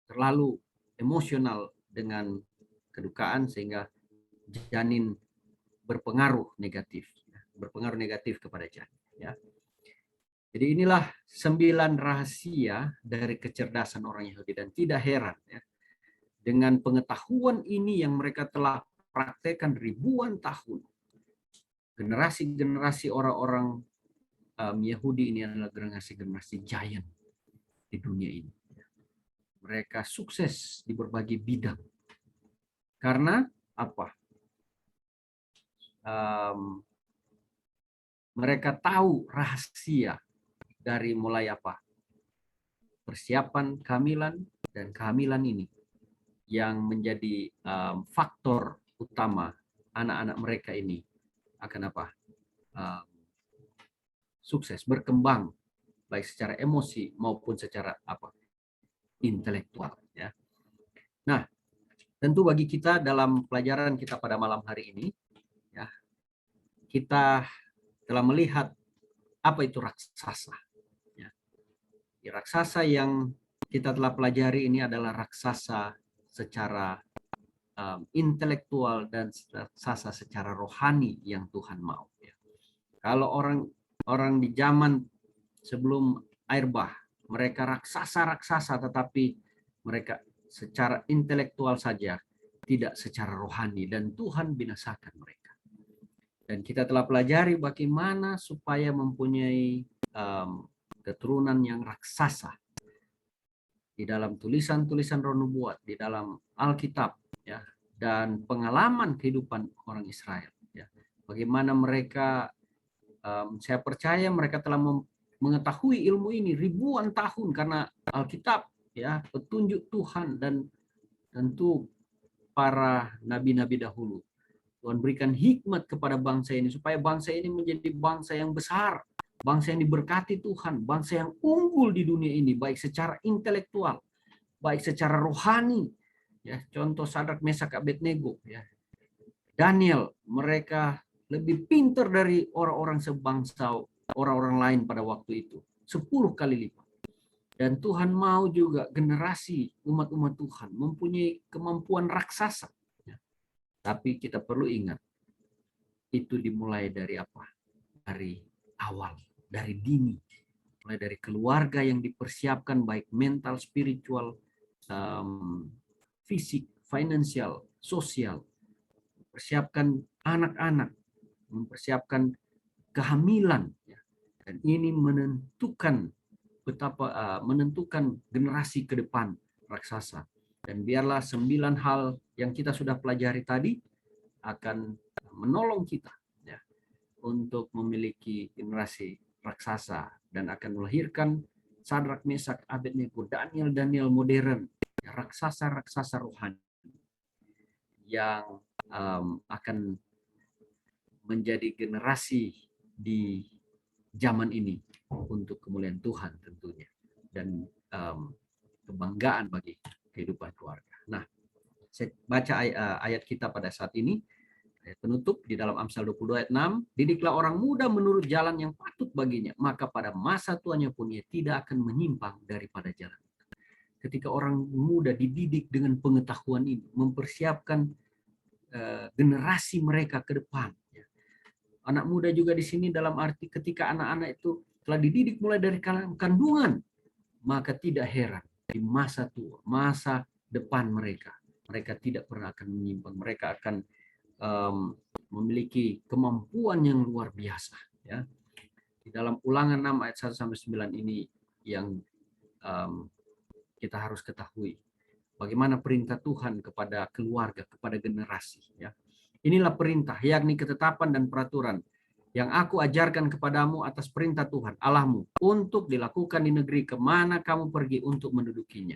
terlalu emosional dengan kedukaan sehingga janin berpengaruh negatif kepada janin. Ya. Jadi inilah 9 rahasia dari kecerdasan orang Yahudi, dan tidak heran ya, dengan pengetahuan ini yang mereka telah praktekkan ribuan tahun. Generasi-generasi orang-orang Yahudi ini adalah generasi giant di dunia ini. Mereka sukses di berbagai bidang. Karena apa? Mereka tahu rahasia dari mulai apa? Persiapan kehamilan, dan kehamilan ini yang menjadi faktor utama anak-anak mereka ini akan apa? Sukses, berkembang baik secara emosi maupun secara apa? Intelektual, ya. Nah, tentu bagi kita dalam pelajaran kita pada malam hari ini, ya, kita telah melihat apa itu raksasa. Ya. Raksasa yang kita telah pelajari ini adalah raksasa secara intelektual dan raksasa secara rohani yang Tuhan mau. Ya. Kalau orang di zaman sebelum air bah, mereka raksasa-raksasa, tetapi mereka secara intelektual saja, tidak secara rohani, dan Tuhan binasakan mereka. Dan kita telah pelajari bagaimana supaya mempunyai keturunan yang raksasa di dalam tulisan-tulisan roh nubuat, di dalam Alkitab, ya, dan pengalaman kehidupan orang Israel. Ya. Bagaimana mereka, saya percaya mereka telah mengetahui ilmu ini ribuan tahun karena Alkitab, ya, petunjuk Tuhan, dan tentu para nabi-nabi dahulu. Tuhan berikan hikmat kepada bangsa ini supaya bangsa ini menjadi bangsa yang besar, bangsa yang diberkati Tuhan, bangsa yang unggul di dunia ini baik secara intelektual, baik secara rohani. Ya, contoh Sadrak, Mesak, Abednego, ya. Daniel, mereka lebih pintar dari orang-orang sebangsa, orang-orang lain pada waktu itu, 10 kali lipat. Dan Tuhan mau juga generasi umat-umat Tuhan mempunyai kemampuan raksasa. Tapi kita perlu ingat, itu dimulai dari apa? Dari awal, dari dini. Mulai dari keluarga yang dipersiapkan baik mental, spiritual, fisik, finansial, sosial. Mempersiapkan anak-anak, mempersiapkan kehamilan. Dan ini menentukan betapa menentukan generasi ke depan raksasa. Dan biarlah 9 hal yang kita sudah pelajari tadi akan menolong kita, ya, untuk memiliki generasi raksasa dan akan melahirkan Sadrak, Mesak, Abednego, Daniel modern, raksasa-raksasa rohani yang akan menjadi generasi di zaman ini untuk kemuliaan Tuhan tentunya, dan kebanggaan bagi kehidupan keluarga. Nah, saya baca ayat kita pada saat ini, ayat penutup di dalam Amsal 22 ayat 6, didiklah orang muda menurut jalan yang patut baginya, maka pada masa tuanya pun ia tidak akan menyimpang daripada jalan. Ketika orang muda dididik dengan pengetahuan ini, mempersiapkan generasi mereka ke depan. Anak muda juga di sini dalam arti ketika anak-anak itu telah dididik mulai dari kandungan, maka tidak heran di masa tua, masa depan mereka tidak pernah akan menyimpang. Mereka akan memiliki kemampuan yang luar biasa. Ya. Di dalam Ulangan 6 ayat 1-9 ini yang kita harus ketahui. Bagaimana perintah Tuhan kepada keluarga, kepada generasi. Ya. Inilah perintah, yakni ketetapan dan peraturan yang aku ajarkan kepadamu atas perintah Tuhan Allahmu untuk dilakukan di negeri kemana kamu pergi untuk mendudukinya.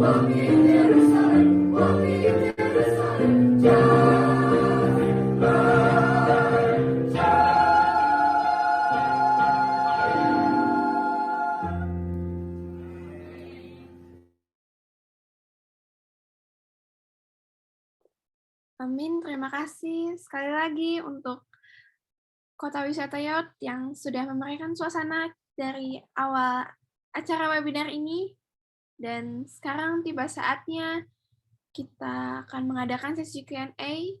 Walking in Jerusalem, just like Amin, terima kasih sekali lagi untuk Kota Wisata Yot yang sudah memberikan suasana dari awal acara webinar ini. Dan sekarang tiba saatnya kita akan mengadakan sesi Q&A.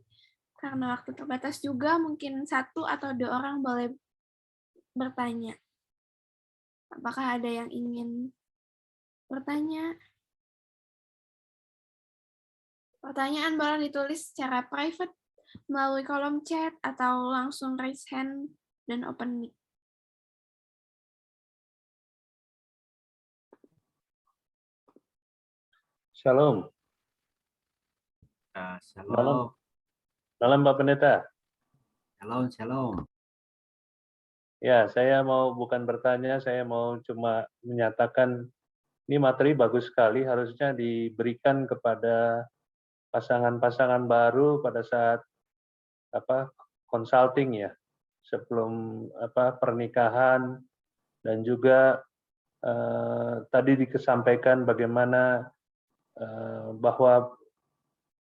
Karena waktu terbatas juga, mungkin 1 atau 2 orang boleh bertanya. Apakah ada yang ingin bertanya? Pertanyaan boleh ditulis secara private melalui kolom chat atau langsung raise hand dan open mic. Shalom. Shalom, Malam Pak Pendeta. shalom. Ya, saya mau bukan bertanya, saya mau cuma menyatakan ini materi bagus sekali, harusnya diberikan kepada pasangan-pasangan baru pada saat consulting ya, sebelum pernikahan, dan juga tadi dikesampaikan bagaimana bahwa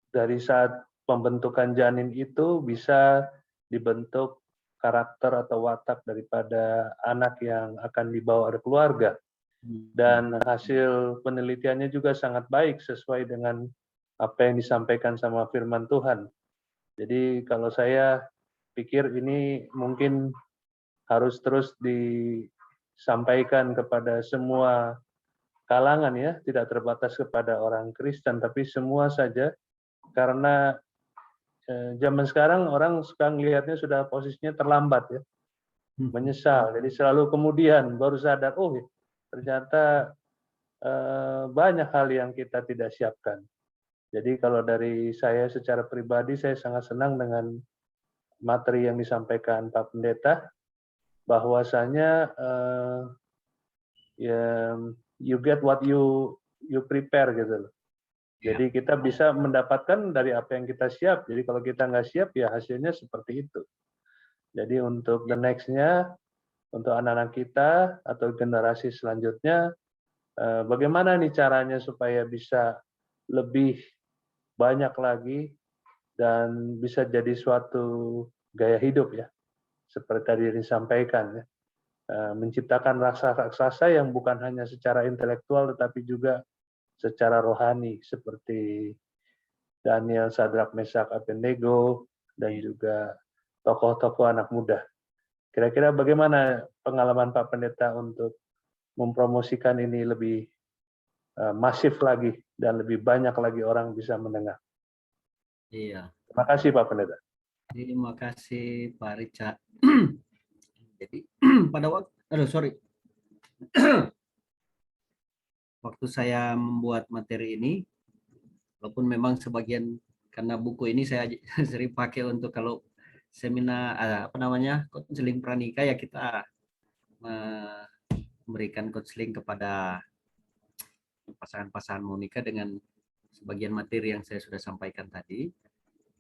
dari saat pembentukan janin itu bisa dibentuk karakter atau watak daripada anak yang akan dibawa oleh keluarga. Dan hasil penelitiannya juga sangat baik sesuai dengan apa yang disampaikan sama firman Tuhan. Jadi kalau saya pikir ini mungkin harus terus disampaikan kepada semua kalangan ya, tidak terbatas kepada orang Kristen, tapi semua saja, karena zaman sekarang orang suka ngelihatnya sudah posisinya terlambat ya, menyesal. Jadi selalu kemudian baru sadar, oh ternyata banyak hal yang kita tidak siapkan. Jadi kalau dari saya secara pribadi, saya sangat senang dengan materi yang disampaikan Pak Pendeta, bahwasanya you get what you prepare gitu loh. Jadi kita bisa mendapatkan dari apa yang kita siap. Jadi kalau kita nggak siap, ya hasilnya seperti itu. Jadi untuk the next-nya, untuk anak-anak kita atau generasi selanjutnya, bagaimana nih caranya supaya bisa lebih banyak lagi dan bisa jadi suatu gaya hidup ya, seperti tadi disampaikan ya, menciptakan rasa raksasa yang bukan hanya secara intelektual tetapi juga secara rohani, seperti Daniel, Sadrak, Mesak, Abednego, dan juga tokoh-tokoh anak muda. Kira-kira bagaimana pengalaman Pak Pendeta untuk mempromosikan ini lebih masif lagi dan lebih banyak lagi orang bisa mendengar? Iya, Terima kasih Pak Pendeta. terima kasih Pak Richard. Jadi pada waktu saya membuat materi ini, walaupun memang sebagian karena buku ini saya sering pakai untuk kalau seminar konseling pranikah, ya kita memberikan konseling kepada pasangan-pasangan mau nikah dengan sebagian materi yang saya sudah sampaikan tadi.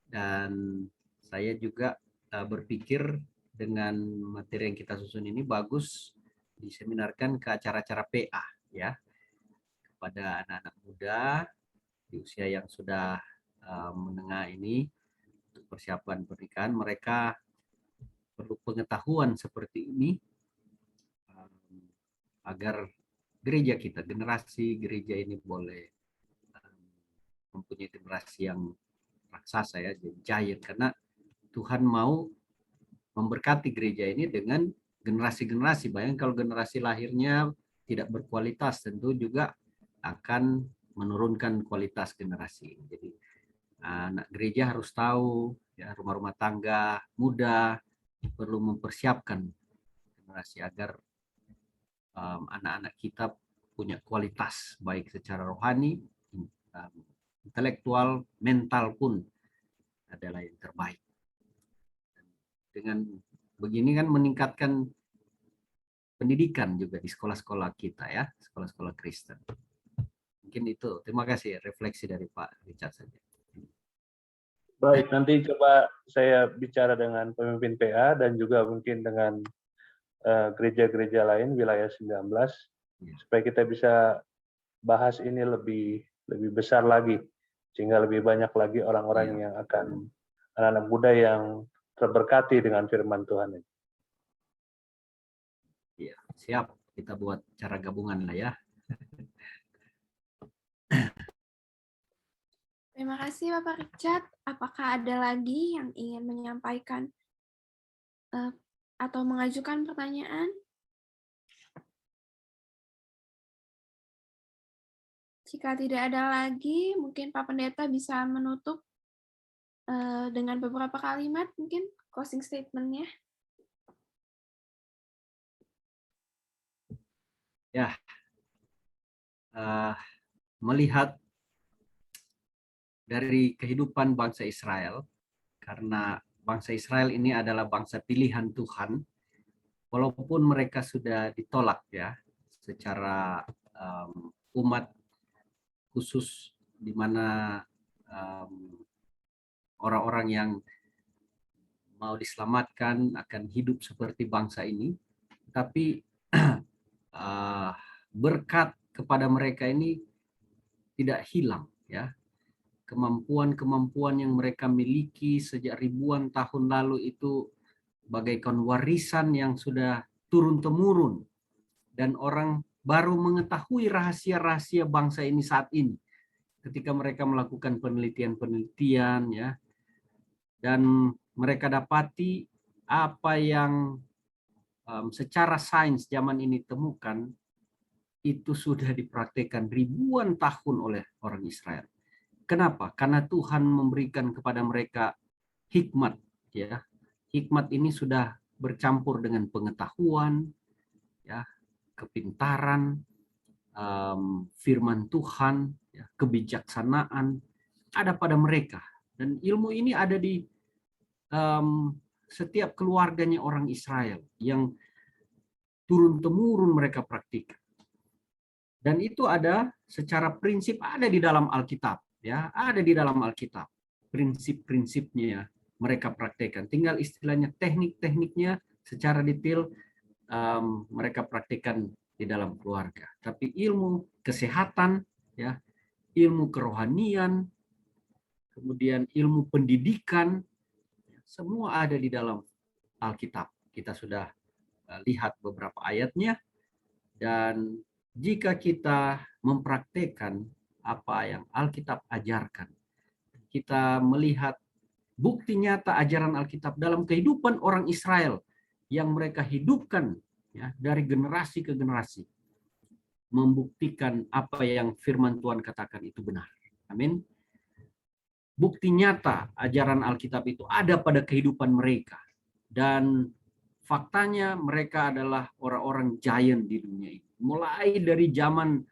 Dan saya juga berpikir dengan materi yang kita susun ini bagus diseminarkan ke acara-acara PA ya, kepada anak-anak muda di usia yang sudah menengah ini untuk persiapan pernikahan. Mereka perlu pengetahuan seperti ini agar gereja kita, generasi gereja ini boleh mempunyai generasi yang raksasa ya, giant, karena Tuhan mau memberkati gereja ini dengan generasi-generasi. Bayangkan kalau generasi lahirnya tidak berkualitas, tentu juga akan menurunkan kualitas generasi. Jadi anak gereja harus tahu ya, rumah-rumah tangga muda perlu mempersiapkan generasi agar anak-anak kita punya kualitas baik secara rohani, intelektual, mental pun adalah yang terbaik. Dengan begini kan meningkatkan pendidikan juga di sekolah-sekolah kita ya, sekolah-sekolah Kristen. Mungkin itu. Terima kasih refleksi dari Pak Richard saja. Baik, nanti coba saya bicara dengan pemimpin PA dan juga mungkin dengan gereja-gereja lain wilayah 19 supaya kita bisa bahas ini lebih besar lagi. sehingga lebih banyak lagi orang-orang yang akan, anak-anak muda yang terberkati dengan firman Tuhan ini. Iya, siap. Kita buat cara gabungan lah ya. Terima kasih Bapak Richard. Apakah ada lagi yang ingin menyampaikan atau mengajukan pertanyaan? Jika tidak ada lagi, mungkin Pak Pendeta bisa menutup dengan beberapa kalimat, mungkin closing statement-nya. Ya, melihat dari kehidupan bangsa Israel, karena bangsa Israel ini adalah bangsa pilihan Tuhan, walaupun mereka sudah ditolak ya secara umat khusus, di mana orang-orang yang mau diselamatkan akan hidup seperti bangsa ini, tapi berkat kepada mereka ini tidak hilang ya. Kemampuan-kemampuan yang mereka miliki sejak ribuan tahun lalu itu bagaikan warisan yang sudah turun-temurun, dan orang baru mengetahui rahasia-rahasia bangsa ini saat ini ketika mereka melakukan penelitian-penelitian ya, dan mereka dapati apa yang secara sains zaman ini temukan itu sudah dipraktikkan ribuan tahun oleh orang Israel. Kenapa? Karena Tuhan memberikan kepada mereka hikmat ya. Hikmat ini sudah bercampur dengan pengetahuan ya, kepintaran, firman Tuhan ya, kebijaksanaan ada pada mereka, dan ilmu ini ada di setiap keluarganya orang Israel yang turun-temurun mereka praktikkan. Dan itu ada secara prinsip, ada di dalam Alkitab ya, ada di dalam Alkitab. Prinsip-prinsipnya mereka praktekkan. Tinggal istilahnya teknik-tekniknya secara detail mereka praktekkan di dalam keluarga. Tapi ilmu kesehatan ya, ilmu kerohanian, kemudian ilmu pendidikan, semua ada di dalam Alkitab. Kita sudah lihat beberapa ayatnya, dan jika kita mempraktekkan apa yang Alkitab ajarkan, kita melihat bukti nyata ajaran Alkitab dalam kehidupan orang Israel yang mereka hidupkan ya, dari generasi ke generasi, membuktikan apa yang firman Tuhan katakan itu benar. Amin. Bukti nyata ajaran Alkitab itu ada pada kehidupan mereka, dan faktanya mereka adalah orang-orang giant di dunia ini. Mulai dari zaman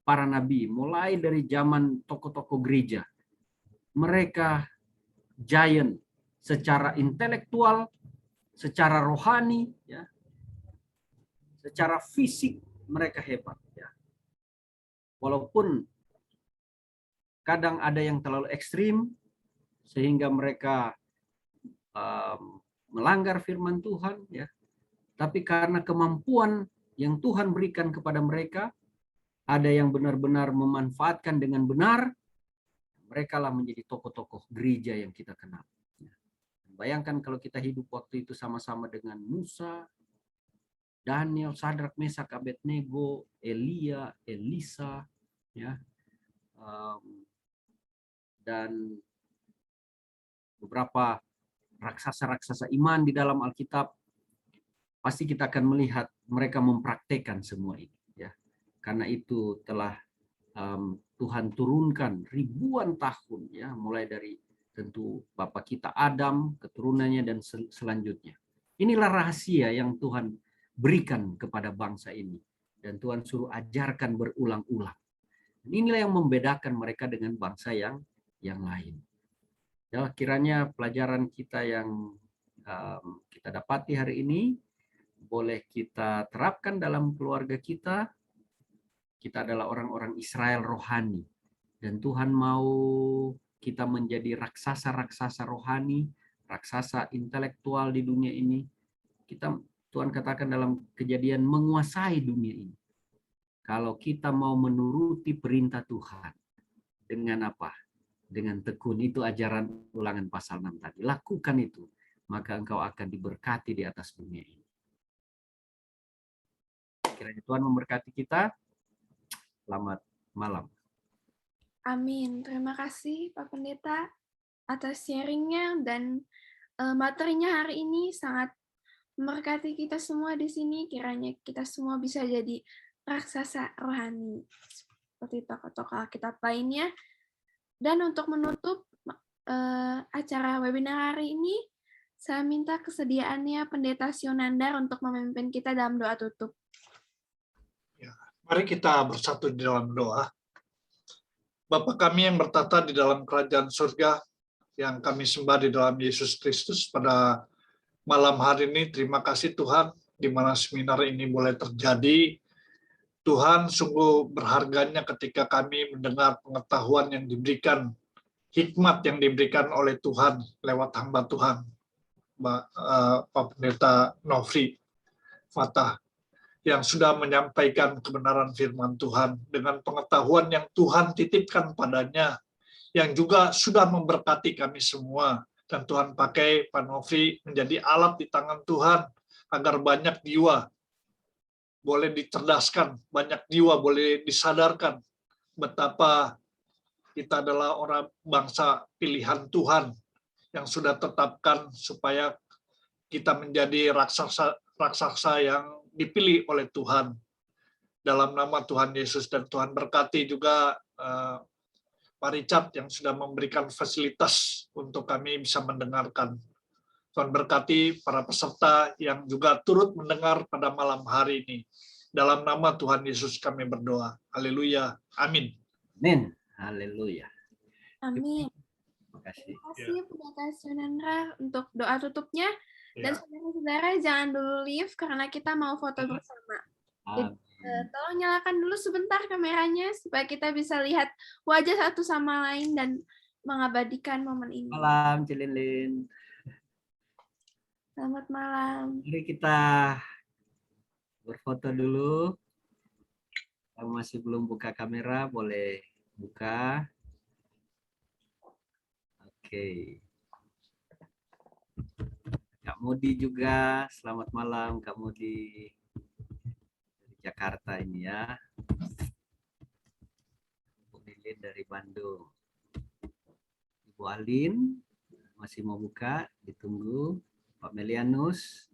para nabi, mulai dari zaman tokoh-tokoh gereja, mereka giant secara intelektual, secara rohani, ya, secara fisik mereka hebat. Ya. Walaupun kadang ada yang terlalu ekstrim sehingga mereka melanggar firman Tuhan, ya. Tapi karena kemampuan yang Tuhan berikan kepada mereka, ada yang benar-benar memanfaatkan dengan benar, mereka lah menjadi tokoh-tokoh gereja yang kita kenal. Bayangkan kalau kita hidup waktu itu sama-sama dengan Musa, Daniel, Sadrak, Mesak, Abednego, Elia, Elisa, ya, dan beberapa raksasa-raksasa iman di dalam Alkitab, pasti kita akan melihat mereka mempraktekkan semua ini. Ya, karena itu telah Tuhan turunkan ribuan tahun, ya, mulai dari tentu Bapak kita Adam, keturunannya dan selanjutnya. Inilah rahasia yang Tuhan berikan kepada bangsa ini, dan Tuhan suruh ajarkan berulang-ulang. Inilah yang membedakan mereka dengan bangsa yang lain. Ya, kiranya pelajaran kita yang kita dapati hari ini boleh kita terapkan dalam keluarga kita. Kita adalah orang-orang Israel rohani, dan Tuhan mau kita menjadi raksasa-raksasa rohani, raksasa intelektual di dunia ini. Tuhan katakan dalam Kejadian, menguasai dunia ini. Kalau kita mau menuruti perintah Tuhan, dengan apa? dengan tekun. Itu ajaran Ulangan pasal 6 tadi. Lakukan itu, maka engkau akan diberkati di atas dunia ini. Kiranya Tuhan memberkati kita. Selamat malam. Amin. Terima kasih Pak Pendeta atas sharingnya dan materinya hari ini sangat memberkati kita semua di sini. Kiranya kita semua bisa jadi raksasa rohani seperti tokoh-tokoh Alkitab lainnya. Dan untuk menutup acara webinar hari ini, saya minta kesediaannya Pendeta Sionandar untuk memimpin kita dalam doa tutup. Mari kita bersatu di dalam doa. Bapa kami yang bertata di dalam kerajaan surga, yang kami sembah di dalam Yesus Kristus pada malam hari ini, terima kasih Tuhan, di mana seminar ini boleh terjadi. Tuhan, sungguh berharganya ketika kami mendengar pengetahuan yang diberikan, hikmat yang diberikan oleh Tuhan lewat hamba Tuhan, Pak Pendeta Nofri Fatah, yang sudah menyampaikan kebenaran firman Tuhan dengan pengetahuan yang Tuhan titipkan padanya, yang juga sudah memberkati kami semua. Dan Tuhan pakai Pak Nofri menjadi alat di tangan Tuhan, agar banyak jiwa boleh dicerdaskan, banyak jiwa boleh disadarkan betapa kita adalah orang bangsa pilihan Tuhan, yang sudah tetapkan supaya kita menjadi raksasa yang dipilih oleh Tuhan. Dalam nama Tuhan Yesus, dan Tuhan berkati juga Pak Richard yang sudah memberikan fasilitas untuk kami bisa mendengarkan. Tuhan berkati para peserta yang juga turut mendengar pada malam hari ini. Dalam nama Tuhan Yesus kami berdoa. Haleluya. Amin. Amin. Haleluya. Amin. Terima kasih. Terima kasih Pendeta Sionandar untuk doa tutupnya. Dan saudara-saudara jangan dulu leave karena kita mau foto bersama. Jadi, tolong nyalakan dulu sebentar kameranya supaya kita bisa lihat wajah satu sama lain dan mengabadikan momen ini. Malam, Cilinlin. Selamat malam. Mari kita berfoto dulu. Yang masih belum buka kamera, boleh buka. Oke. Kak Mudi juga, selamat malam Kak Mudi dari Jakarta ini ya. Bu Lilin dari Bandung. Ibu Alin masih mau buka, ditunggu. Pak Melianus.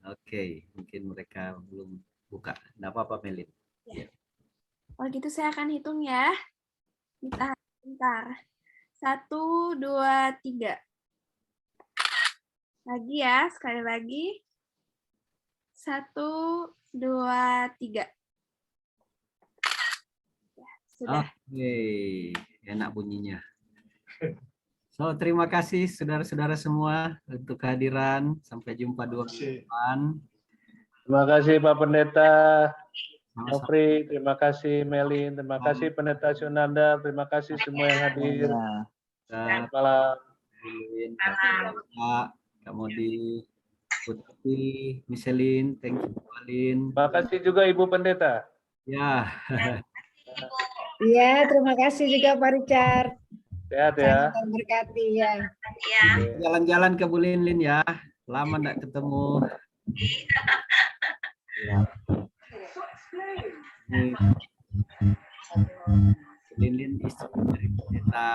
Oke, mungkin mereka belum buka. Nggak apa-apa Melin. Ya. Kalau gitu saya akan hitung ya. Kita bentar. 1, 2, 3. Lagi ya, sekali lagi. 1, 2, 3. Ya, sudah. Oke, enak bunyinya. So, terima kasih saudara-saudara semua untuk kehadiran. Sampai jumpa 2 minggu depan. Terima kasih Pak Pendeta Sama-sama. Nofri, terima kasih Melin, terima kasih Pendeta Sionandar, terima kasih semua yang hadir. Selamat malam. Kak Modi, Putri, Michelin, thank you Alin. Terima kasih juga Ibu Pendeta. Ya. Iya, terima kasih juga Pak Richard. Sehat ya. Sangat memberkati ya. Jalan-jalan ke Bu Lin ya. Lama enggak ketemu. Ya. Lin istri dari pendeta